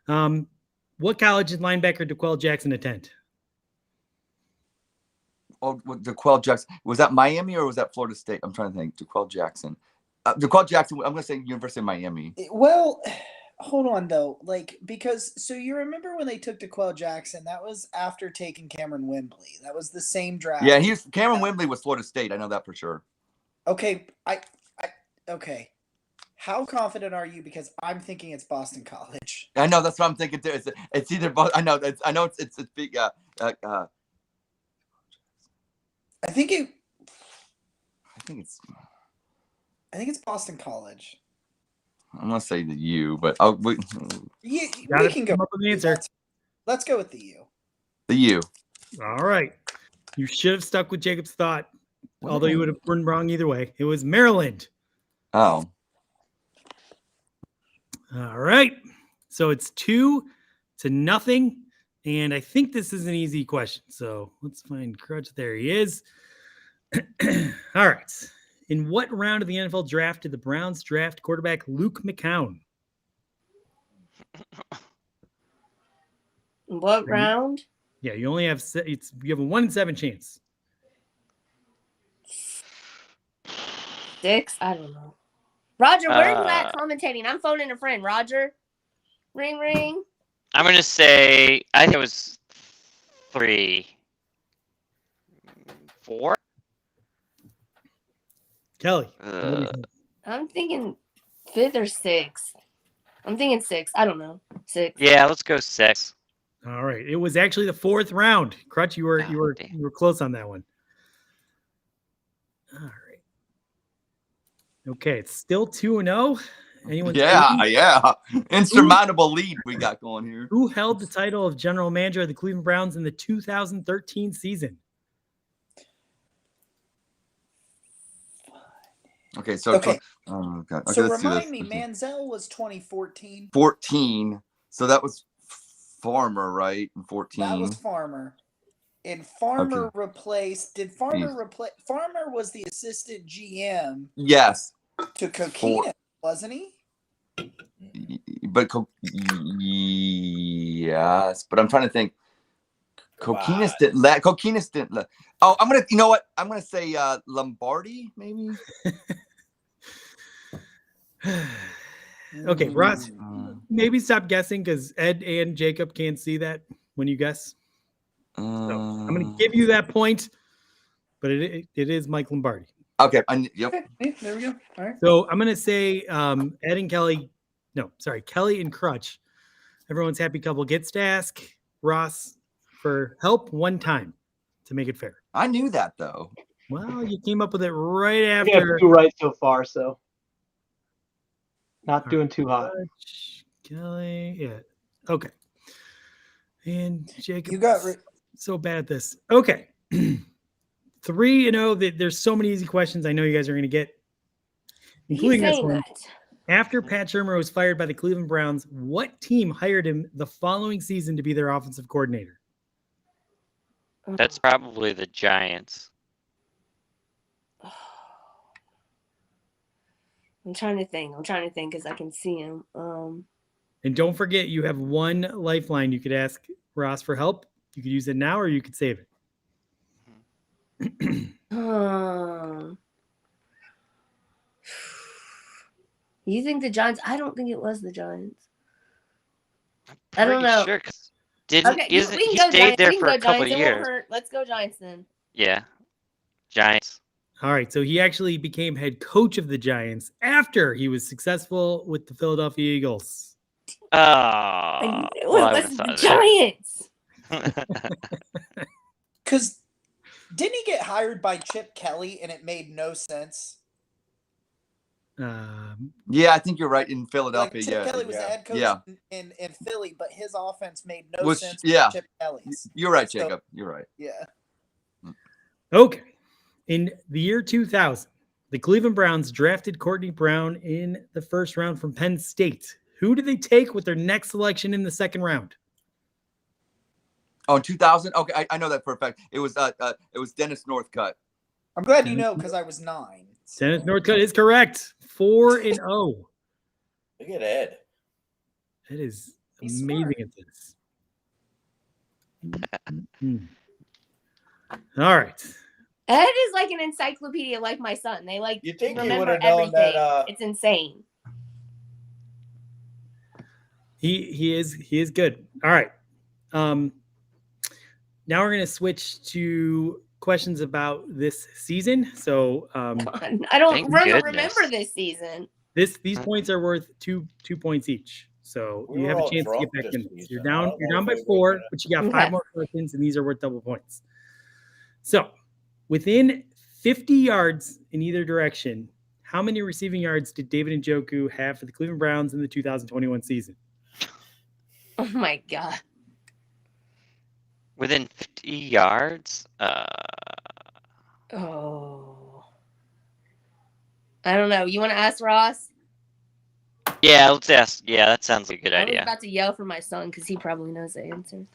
What college did linebacker DeQuell Jackson attend? Oh, DeQuell Jackson. Was that Miami or was that Florida State? I'm trying to think. DeQuell Jackson. DeQuell Jackson, I'm going to say University of Miami. Well, hold on, though. So you remember when they took DeQuell Jackson? That was after taking Cameron Wembley. That was the same draft. Yeah, Cameron Wembley was Florida State. I know that for sure. Okay, okay. How confident are you? Because I'm thinking it's Boston College. I know, that's what I'm thinking too. It's either both. I know it's big. I think it's Boston College. I'm gonna say the U, but we can go up with the answer. Let's go with the U. The U. All right. You should have stuck with Jacob's thought, although you would have been wrong either way. It was Maryland. Oh. All right. So it's 2-0, and I think this is an easy question. So let's find Crutch. There he is. All right. In what round of the NFL draft did the Browns draft quarterback Luke McCown? What round? Yeah, you only have you have a 1 in 7 chance. 6? I don't know. Roger, where are you at commentating? I'm phoning a friend. Roger, ring, ring. I'm gonna say I think it was 3, 4. Kelly. I'm thinking 5th or 6th. I'm thinking 6. I don't know. 6. Yeah, let's go 6. All right. It was actually the 4th round. Crutch, you were close on that one. All right. Okay, it's still 2-0. Anyone? Yeah. Insurmountable lead we got going here. Who held the title of general manager of the Cleveland Browns in the 2013 season? Okay, so oh God. Okay, so remind me, Manziel was 2014. 14. So that was Farmer, right? In 14. That was Farmer. And Farmer replaced. Did Farmer replace? Farmer was the assistant GM. Yes. To Coquina, wasn't he? But yes, but I'm trying to think. Coquinus didn't let. Oh, I'm gonna. You know what? I'm gonna say Lombardi, maybe. Okay, Ross. Maybe stop guessing because Ed and Jacob can't see that when you guess. So I'm gonna give you that point, but it is Mike Lombardi. Okay. Yep. Okay, there we go. All right. So I'm gonna say Ed and Kelly. No, sorry, Kelly and Crutch. Everyone's happy couple gets to ask Ross for help one time to make it fair. I knew that though. Well, you came up with it right after. We have 2 right so far, so. Not doing too hot. Kelly, yeah. Okay. And Jacob, You got so bad at this. Okay. 3-0. There's so many easy questions I know you guys are going to get, including this one. That. After Pat Shurmur was fired by the Cleveland Browns, what team hired him the following season to be their offensive coordinator? That's probably the Giants. I'm trying to think because I can see him. And don't forget, you have one lifeline. You could ask Ross for help. You could use it now, or you could save it. You think the Giants? I don't think it was the Giants. I don't know. Sure, didn't Okay, we can he go stayed Giants. there We can for go a couple Giants. of It won't years? hurt. Let's go Giants then. Yeah, Giants. All right, so he actually became head coach of the Giants after he was successful with the Philadelphia Eagles. Oh, I knew well, it wasn't the Giants. Because didn't he get hired by Chip Kelly and it made no sense? Yeah, I think you're right. In Philadelphia, Chip Kelly was the head coach in Philly, but his offense made no sense with Chip Kelly's. You're right, Jacob. You're right. Yeah. Okay. In the year 2000, the Cleveland Browns drafted Courtney Brown in the first round from Penn State. Who did they take with their next selection in the second round? Oh, in 2000? Okay, I know that for a fact. It was Dennis Northcutt. I'm glad you know because I was 9. So. Dennis Northcutt is correct. 4-0. Look at Ed. That is He's amazing smart. at this. All right. Ed is like an encyclopedia, like my son. They You think he remember would have known everything. that? It's insane. He is good. All right. Now we're gonna switch to questions about this season. So I don't remember this season. These points are worth two points each. So We you were have a all chance to drunk get back this in. season. You're I down don't know by if 4, anybody- but you got Okay. 5 more questions, and these are worth double points. So within 50 yards in either direction, how many receiving yards did David Njoku have for the Cleveland Browns in the 2021 season? Oh my god. Within 50 yards? Oh. I don't know. You want to ask Ross? Yeah, let's ask. Yeah, that sounds like a good I was idea. about to yell for my son because he probably knows the answer.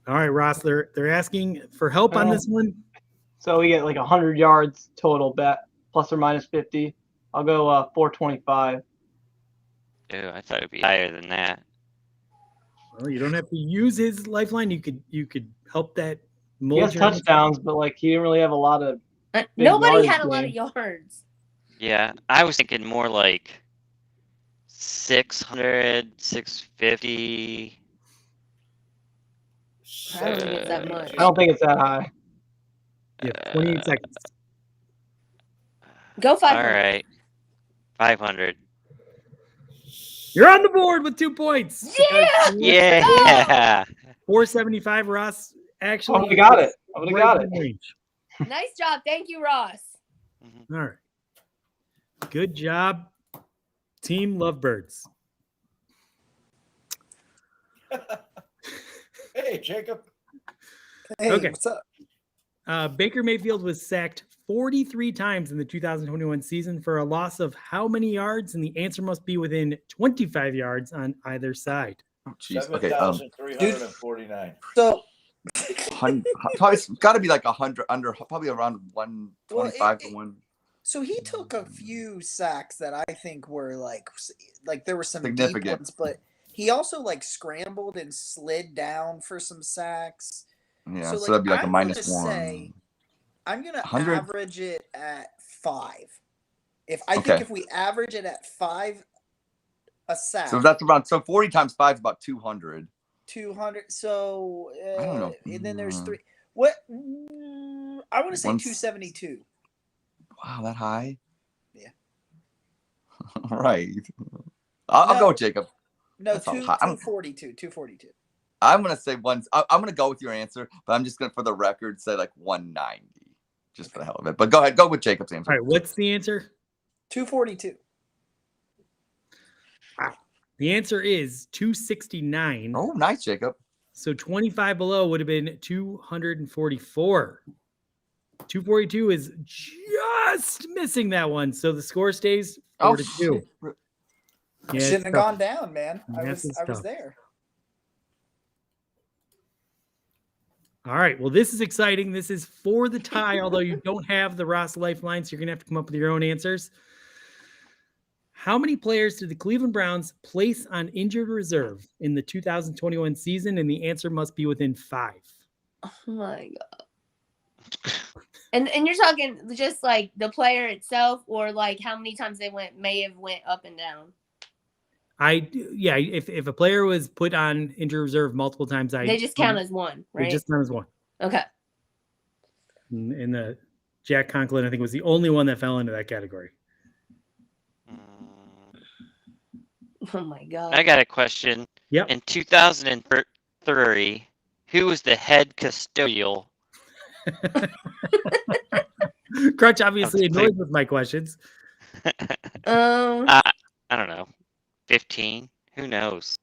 All right, Ross, they're asking for help on this one. So we get like 100 yards total bet, plus or minus 50. I'll go 425. Ew, I thought it'd be higher than that. Well, you don't have to use his lifeline. You could help that. He has touchdowns, but like he didn't really have a lot of. Nobody had a lot of yards. Yeah, I was thinking more like 600, 650. I don't think it's that much. I don't think it's that high. Yeah, 28 seconds. Go 500. All right, 500. You're on the board with 2 points. Yeah! Yeah. 475, Ross. Actually, I would have got it. I would have got in it. range. Nice job. Thank you, Ross. All right. Good job, Team Lovebirds. Hey, Jacob. Hey, Okay. what's up? Baker Mayfield was sacked 43 times in the 2021 season for a loss of how many yards? And the answer must be within 25 yards on either side. Oh, jeez. Okay. 7,349. So Probably it's got to be like 100 under, probably around 125 to 1. So he took a few sacks that I think were like there were some deep Significant. ones, but he also like scrambled and slid down for some sacks. Yeah, So, so that'd be like a I'm minus gonna 1. say- I'm gonna 100? average it at 5. I think Okay. if we average it at 5 a sack, So that's around 40 times 5 is about 200. 200. So I don't know. and then there's 3. What I want to say Once- 272. Wow, that high? Yeah. All right. I'll No. go with Jacob. No, That's all 242. 242. I'm gonna say I'm gonna go with your answer, but I'm just gonna, for the record, say like 190, just for the hell of it. But go ahead, go with Jacob's answer. All right, what's the answer? 242. The answer is 269. Oh, nice, Jacob. So 25 below would have been 244. 242 is just missing that one. So the score stays 4-2. Shit. I shouldn't have gone down, man. I Yes, was it's tough. there. All right. Well, this is exciting. This is for the tie, although you don't have the Ross lifeline, so you're going to have to come up with your own answers. How many players did the Cleveland Browns place on injured reserve in the 2021 season? And the answer must be within 5. Oh my god. And you're talking just like the player itself, or like how many times they may have went up and down? If a player was put on injured reserve multiple times, they just count as one, right? They just count as one. Okay. And the Jack Conklin, I think, was the only one that fell into that category. Oh my god. I got a question. Yep. In 2003, who was the head custodial? Crutch obviously annoyed with my questions. I don't know. 15? Who knows?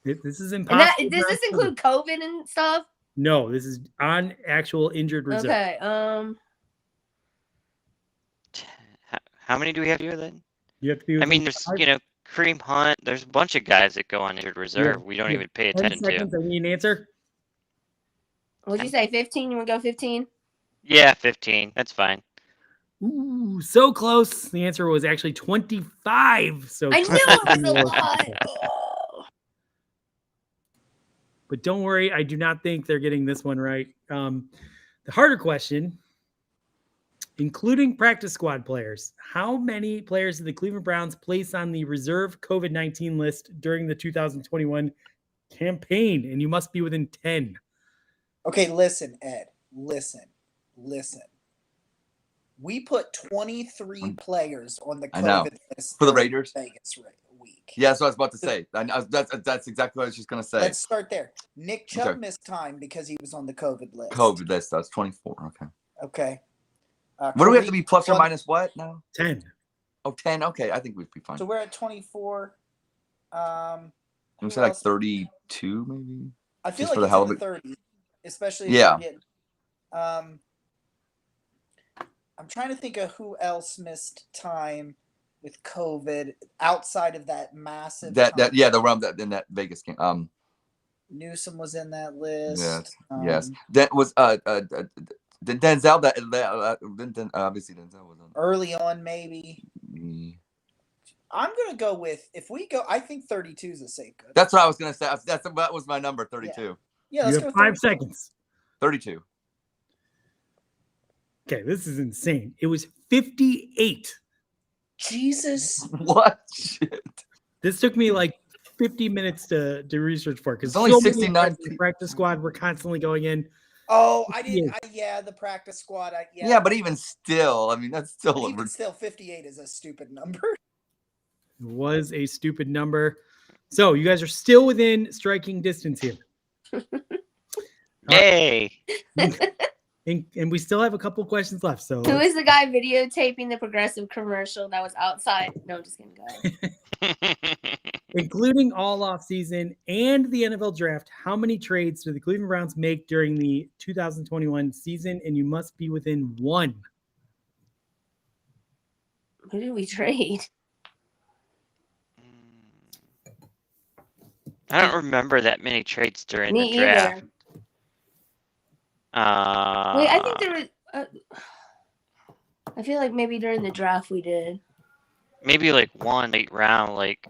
This is impossible. Does this include COVID and stuff? No, this is on actual injured reserve. Okay. How many do we have here then? You have to be. I mean, there's Kareem Hunt. There's a bunch of guys that go on injured reserve. We don't even pay attention 10 seconds, to. I need an answer. What'd you say? 15? You want to go 15? Yeah, 15. That's fine. Ooh, so close. The answer was actually 25. So I knew it was a lot. But don't worry, I do not think they're getting this one right. The harder question, including practice squad players, how many players did the Cleveland Browns place on the reserve COVID-19 list during the 2021 campaign? And you must be within 10. Okay, listen, Ed. Listen. We put 23 players on the COVID list for the Raiders Vegas week. Yeah, that's what I was about to say. That's exactly what I was just going to say. Let's start there. Nick Chubb missed time because he was on the COVID list. COVID list, that's 24. Okay. What do we have to be plus or minus what now? 10. Oh, 10. Okay, I think we'd be fine. So we're at 24. We say like 32, maybe. I feel just like for the it's in the 30, especially if yeah. we're getting. I'm trying to think of who else missed time with COVID outside of that massive. The realm that in that Vegas game. Newsom was in that list. Yes, yes. That was Denzel. Then obviously Denzel was on early on, maybe. I'm gonna go with if we go. I think 32 is a safe go. That's what I was gonna say. That was my number. 32. Yeah, let's go. 5 seconds. 32. Okay, this is insane. It was 58. Jesus. What shit? This took me like 50 minutes to research for because it's only 69 practice squad were constantly going in. Oh, I didn't. The practice squad. Yeah, but even still, I mean, that's still even still 58 is a stupid number. It was a stupid number. So you guys are still within striking distance here. Yay! And we still have a couple questions left. So who is the guy videotaping the Progressive commercial that was outside? No, just kidding. Go ahead. Including all offseason and the NFL draft, how many trades did the Cleveland Browns make during the 2021 season? And you must be within 1. Who did we trade? I don't remember that many trades during the draft. Either. Wait, I think there was. I feel like maybe during the draft we did. Maybe like 1 late round, like,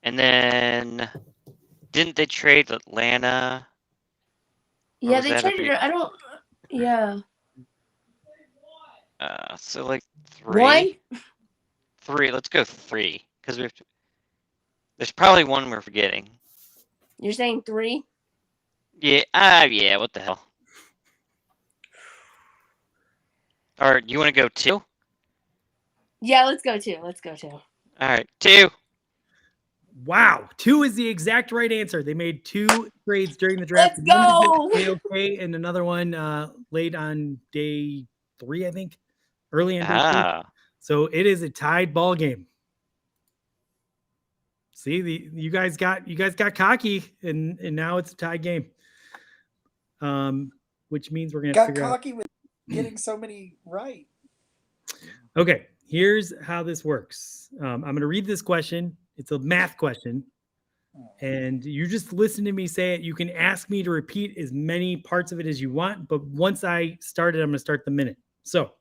and then didn't they trade Atlanta? Yeah, they traded. I don't. Yeah. So like 3. 1. 3. Let's go 3 because there's probably one we're forgetting. You're saying 3? Yeah. Yeah. What the hell? Or you want to go 2? Yeah, let's go 2. All right, 2. Wow, 2 is the exact right answer. They made 2 trades during the draft. Let's go. Okay, and another one late on day 3, I think, early in day 3. So it is a tied ball game. See, you guys got cocky, and now it's a tie game. Which means we're gonna Got figure out. cocky with getting so many right. Okay, here's how this works. I'm going to read this question. It's a math question. And you just listen to me say it. You can ask me to repeat as many parts of it as you want. But once I start it, I'm going to start the minute. So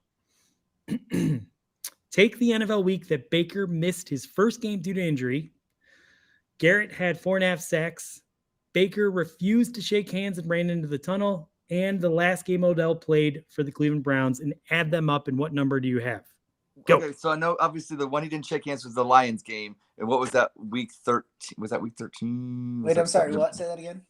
take the NFL week that Baker missed his first game due to injury. Garrett had 4.5 sacks. Baker refused to shake hands and ran into the tunnel. And the last game Odell played for the Cleveland Browns, and add them up. And what number do you have? Go. Okay, so I know obviously the one he didn't shake hands was the Lions game. And what was that, week 13? Was that week 13? Wait, I'm sorry. What? Say that again.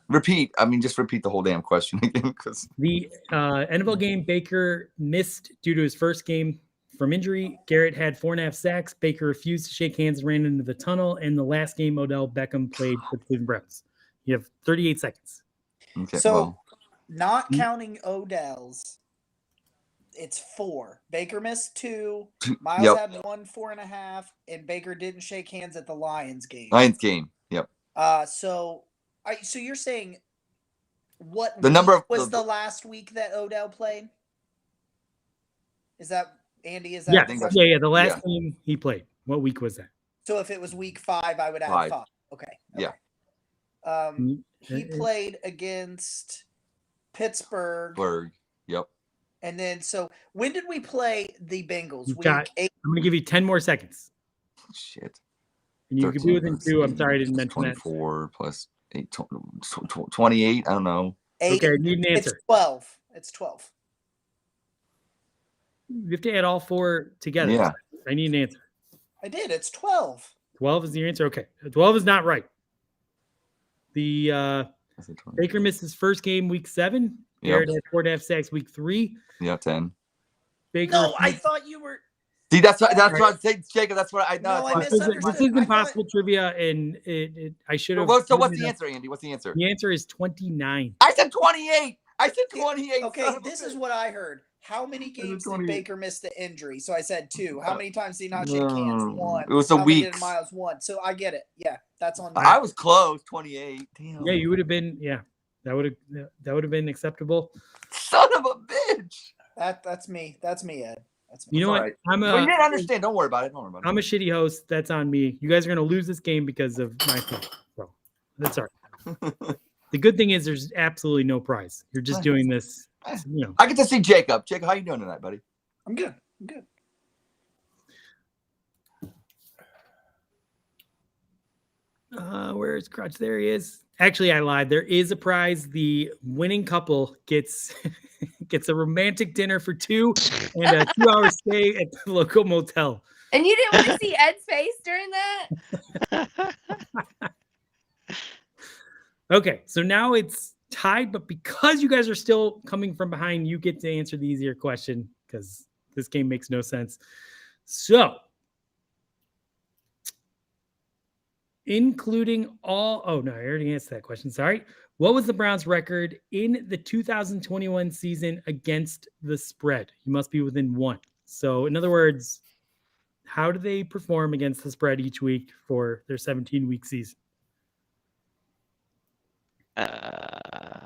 Repeat. I mean, just repeat the whole damn question again. Because the NFL game Baker missed due to his first game from injury. Garrett had 4.5 sacks. Baker refused to shake hands and ran into the tunnel. And the last game Odell Beckham played for the Cleveland Browns. You have 38 seconds. Okay, so, not counting Odell's, it's 4. Baker missed 2. Miles had 1 4.5, and Baker didn't shake hands at the Lions game. Yep. So you're saying what the number of was the last week that Odell played? Is that Andy? Is that yeah? The last game he played. What week was that? So if it was week 5, I would add 5. Okay. Yeah. He played against Pittsburgh. Yep. And then, so when did we play the Bengals? Week 8. I'm going to give you 10 more seconds. Shit. And you can be within 2. I'm sorry I didn't mention 24 plus 8, 28. I don't know. 8. Okay, I need an answer. It's 12. It's 12. You have to add all 4 together. Yeah. I need an answer. I did. It's 12. 12 is the answer. Okay. 12 is not right. The Baker missed his first game week 7. Garrett had 4.5 sacks week 3. Yeah, 10. Baker. No, I thought you were. See, that's what I'm saying, Jacob. That's what I know. No, I misunderstood. This is impossible trivia, and I should have. So what's the answer, Andy? What's the answer? The answer is 29. I said 28. I said 28. Okay, this is what I heard. How many games did Baker miss the injury? So I said 2. How many times did he not shake hands? 1. It was a week. Did Miles 1. So I get it. Yeah, that's on. I was close. 28. Damn. Yeah, you would have been. Yeah, that would have been acceptable. Son of a bitch. That's me. That's me, Ed. That's me. You know what? Right. You didn't understand. Don't worry about it. I'm a shitty host. That's on me. You guys are gonna lose this game because of my fault. So that's all right. The good thing is there's absolutely no prize. You're just doing this. You know. I get to see Jacob. Jacob, how you doing tonight, buddy? I'm good. I'm good. Where's Crutch? There he is. Actually, I lied. There is a prize. The winning couple gets a romantic dinner for 2 and a 2-hour stay at the local motel. And you didn't want to see Ed's face during that? Okay, so now it's tied, but because you guys are still coming from behind, you get to answer the easier question because this game makes no sense. So, including all, oh no, I already answered that question. Sorry. What was the Browns' record in the 2021 season against the spread? You must be within 1. So, in other words, how do they perform against the spread each week for their 17-week season? I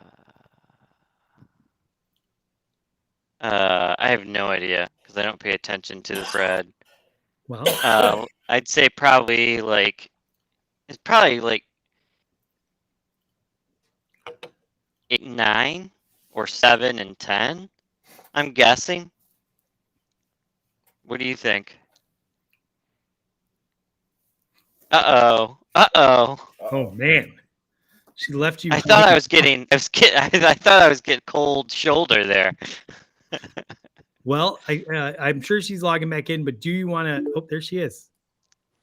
have no idea because I don't pay attention to the spread. Well, I'd say probably it's probably 8, 9, or 7 and 10. I'm guessing. What do you think? Uh-oh. oh man. She left you. I thought I was getting cold shoulder there. Well, I'm sure she's logging back in, but do you want to? Oh, there she is.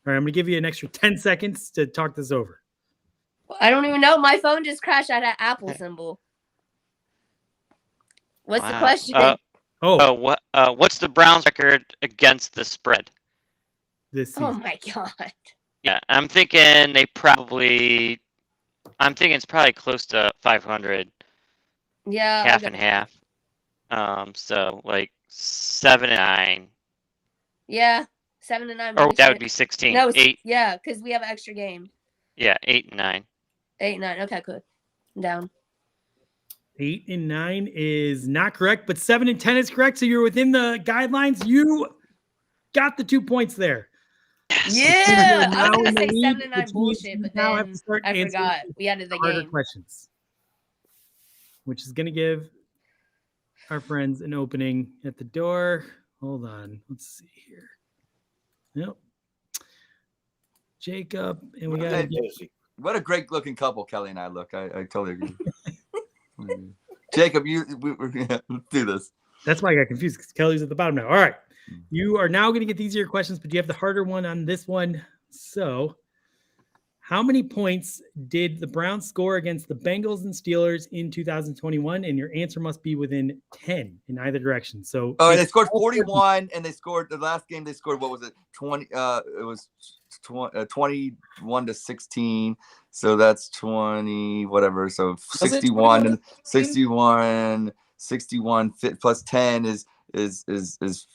All right, I'm going to give you an extra 10 seconds to talk this over. I don't even know. My phone just crashed at an Apple symbol. What's the question? What's the Browns' record against the spread this season? Oh my god. Yeah, I'm thinking it's probably close to 500. Yeah. Half and half. So 7 and 9. Yeah. 7 and 9 Or bullshit. that would be 16. No, 8. yeah, because we have an extra game. Yeah, 8 and 9. 8 and 9. Okay, good. I'm down. 8 and 9 is not correct, but 7 and 10 is correct. So you're within the guidelines. You got the 2 points there. Yeah, I was now gonna in the say lead, 7 and 9 which means bullshit, you but now have then to start I answering forgot we added the harder game. questions, which is going to give our friends an opening at the door. Hold on, let's see here. Yep, Jacob, and we got to get. What a great looking couple Kelly and I look. I totally agree. Jacob, let's do this. That's why I got confused because Kelly's at the bottom now. All right. You are now going to get the easier questions, but you have the harder one on this one. So, how many points did the Browns score against the Bengals and Steelers in 2021? And your answer must be within 10 in either direction. So, they scored 41, and they scored the last game. They scored, what was it? 20. It was 21 to 16. So that's 20, whatever. So 61 and 61 plus 10 is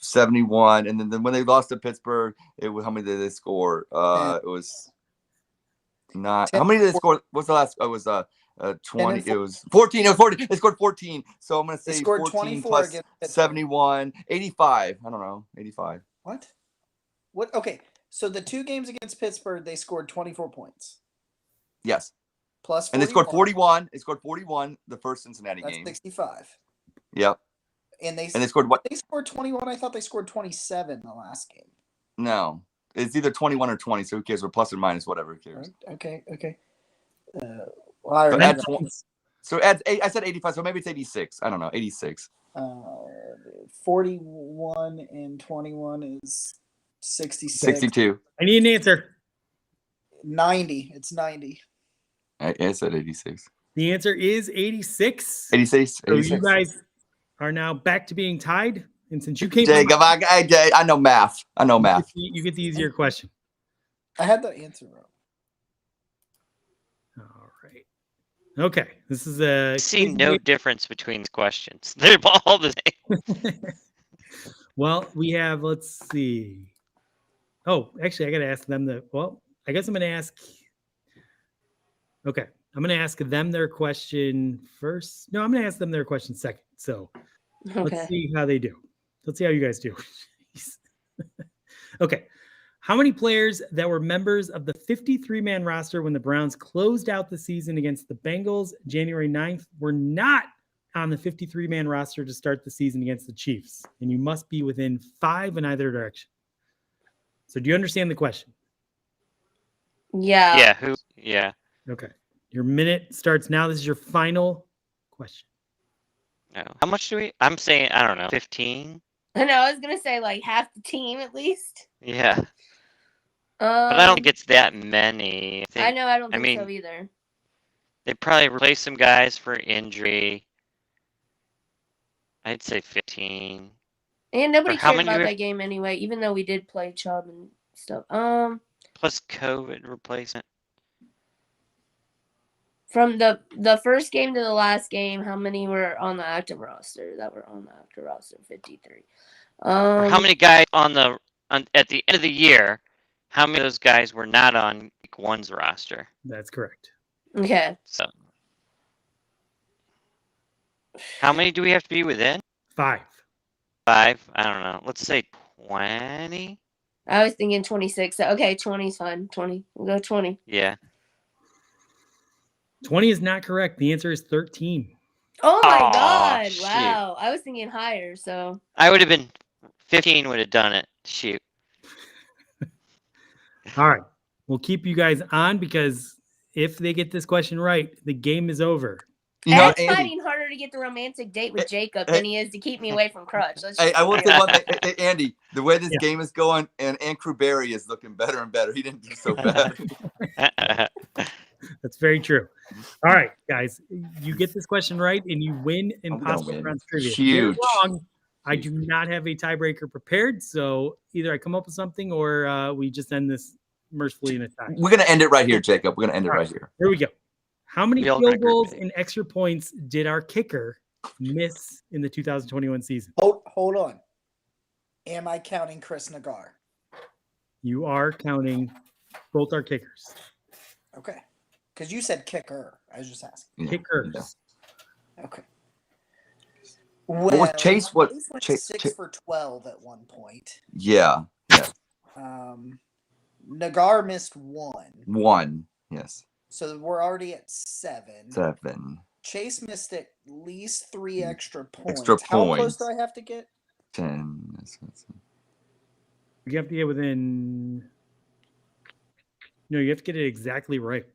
71. And then when they lost to Pittsburgh, it was, how many did they score? It was not. How many did they score? What's the last? It was 20. It was 14. It was 40. They scored 14. So I'm gonna say 14 plus 71, 85. I don't know, 85. What? Okay. So the 2 games against Pittsburgh, they scored 24 points. Yes. Plus 41. And they scored 41. They scored 41 the first Cincinnati game. That's 65. Yep. And they scored what? They scored 21. I thought they scored 27 the last game. No. It's either 21 or 20, so who cares? Or plus or minus, whatever, who cares? Okay. Well, so add 8, I said 85, so maybe it's 86. I don't know, 86. 41 and 21 is 66. 62. I need an answer. 90. It's 90. I said 86. The answer is 86. 86. So you guys are now back to being tied. And since you came Jacob, I know math. You get the easier question. I had the answer wrong. All right. Okay. This is a. I see no difference between the questions. They're all the same. Well, we have, let's see. Oh, actually, I got to ask them I guess I'm going to ask. Okay. I'm going to ask them their question first. No, I'm going to ask them their question second. So let's see how they do. Let's see how you guys do. Okay. How many players that were members of the 53-man roster when the Browns closed out the season against the Bengals January 9th were not on the 53-man roster to start the season against the Chiefs? And you must be within 5 in either direction. So do you understand the question? Yeah. Yeah. Okay. Your minute starts now. This is your final question. No. How much do we? I'm saying, I don't know, 15? I know. I was going to say like half the team at least. Yeah. But I don't think it's that many. I know. I don't think so either. They probably replaced some guys for injury. I'd say 15. And nobody cared about that game anyway, even though we did play Chubb and stuff. Plus COVID replacement. From the first game to the last game, how many were on the active roster? 53. How many guys at the end of the year? How many of those guys were not on week 1's roster? That's correct. Okay. So, how many do we have to be within? 5. 5? I don't know. Let's say 20. I was thinking 26. Okay, 20 is fine. 20. We'll go 20. Yeah. 20 is not correct. The answer is 13. Oh my God. Shoot. Wow. I was thinking higher, so. I would have been 15 would have done it. Shoot. All right. We'll keep you guys on because if they get this question right, the game is over. It's fighting harder to get the romantic date with Jacob than he is to keep me away from Crutch. I will say one thing, Andy, the way this game is going, and Crewberry is looking better and better. He didn't do so bad. That's very true. All right, guys, you get this question right, and you win Impossible Rounds Trivia. Huge. Wrong. I do not have a tiebreaker prepared, so either I come up with something or we just end this mercifully in a tie. We're going to end it right here, Jacob. We're going to end it right here. Here we go. How many field goals and extra points did our kicker miss in the 2021 season? Hold on. Am I counting Chris Nagar? you are counting both our kickers. Okay. Because you said kicker. I was just asking. Yeah. Kickers. Okay. What was Chase? What Chase went Chase? 6 for 12 at one point. Yeah. Nagar missed 1. 1. Yes. So we're already at 7. 7. Chase missed at least 3 extra points. Extra How close points. do I have to get? 10. You have to get within. No, you have to get it exactly right.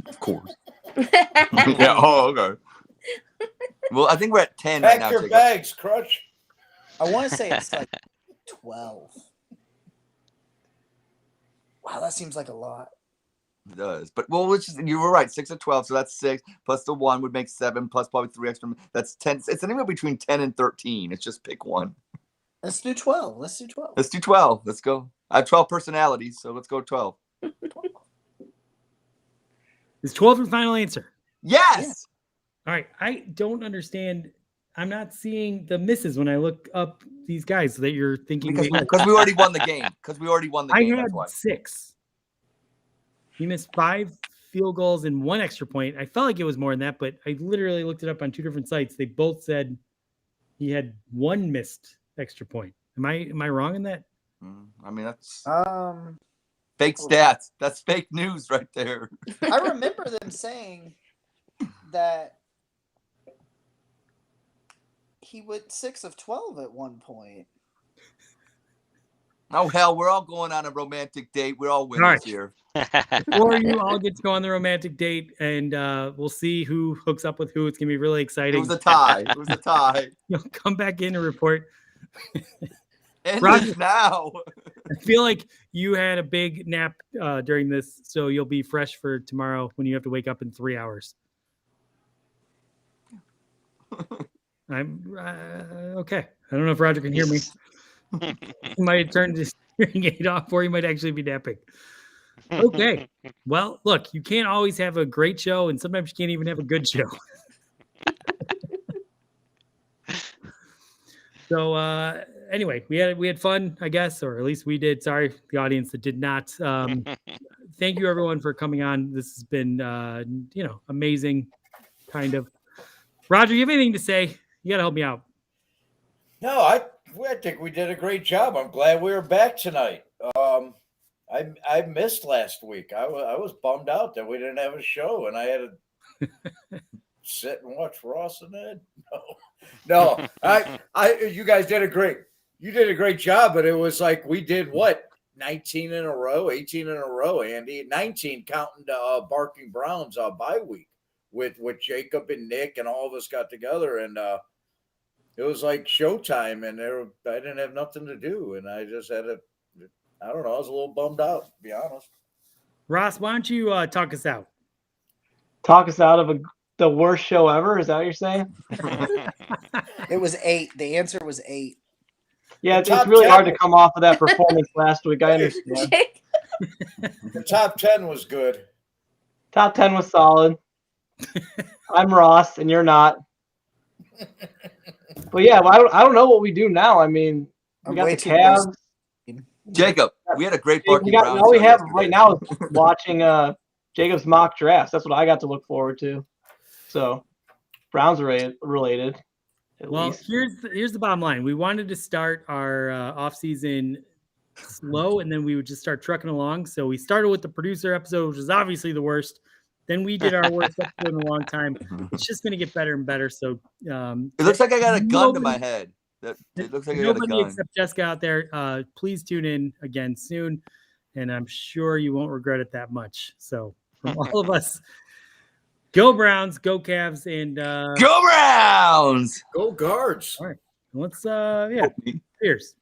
Of course. Yeah. Oh, okay. Well, I think we're at 10 right Pack now. your Jacob. bags, Crutch. I want to say it's like 12. Wow, that seems like a lot. It does, but well, you were right. 6 of 12, so that's 6 plus the 1 would make 7 plus probably 3 extra. That's 10. It's anywhere between 10 and 13. It's just pick one. Let's do 12. Let's do 12. Let's do 12. Let's go. I have 12 personalities, so let's go 12. Is 12 your final answer? Yes. All right. I don't understand. I'm not seeing the misses when I look up these guys that you're thinking. Because we already won the game. Because we already won the game. I had That's why. 6. He missed 5 field goals and 1 extra point. I felt like it was more than that, but I literally looked it up on 2 different sites. They both said he had 1 missed extra point. Am I wrong in that? I mean, that's fake stats. That's fake news right there. I remember them saying that he went 6 of 12 at one point. Oh, hell, we're all going on a romantic date. We're all winners here. Or you all get to go on the romantic date, and we'll see who hooks up with who. It's going to be really exciting. It was a tie. It was a tie. You'll come back in and report. Roger, now. I feel like you had a big nap during this, so you'll be fresh for tomorrow when you have to wake up in 3 hours. I'm okay. I don't know if Roger can hear me. He might turn his hearing aid off, or he might actually be napping. Okay. Well, look, you can't always have a great show, and sometimes you can't even have a good show. So anyway, we had fun, I guess, or at least we did. Sorry, the audience that did not. Thank you, everyone, for coming on. This has been, amazing, kind of. Roger, you have anything to say? You got to help me out. No, I think we did a great job. I'm glad we were back tonight. I missed last week. I was bummed out that we didn't have a show, and I had to sit and watch Ross and Ed. No. You guys did you did a great job, but it was like we did what? 19 in a row, 18 in a row, Andy. 19 counting the Barking Browns bye week with Jacob and Nick and all of us got together, and it was like showtime, and I didn't have nothing to do, and I just had I don't know, I was a little bummed out, to be honest. Ross, why don't you talk us out? Talk us out of the worst show ever? Is that what you're saying? It was 8. The answer was 8. Yeah, it's really hard to come off of that performance last week. I understand. The top 10 was good. Top 10 was solid. I'm Ross, and you're not. But yeah, well, I don't know what we do now. I mean, we got the Cavs. Jacob, we had a great Barking Browns. All we have right now is watching Jacob's mock drafts. That's what I got to look forward to. So, Browns related. Well, here's the bottom line. We wanted to start our off season slow, and then we would just start trucking along. So we started with the producer episode, which was obviously the worst. Then we did our worst episode in a long time. It's just going to get better and better. So it looks like I got a gun to my head. It looks like I got a gun. Except Jessica out there, please tune in again soon, and I'm sure you won't regret it that much. So from all of us, go Browns, go Cavs, and go Browns, go Guards. All right, let's cheers.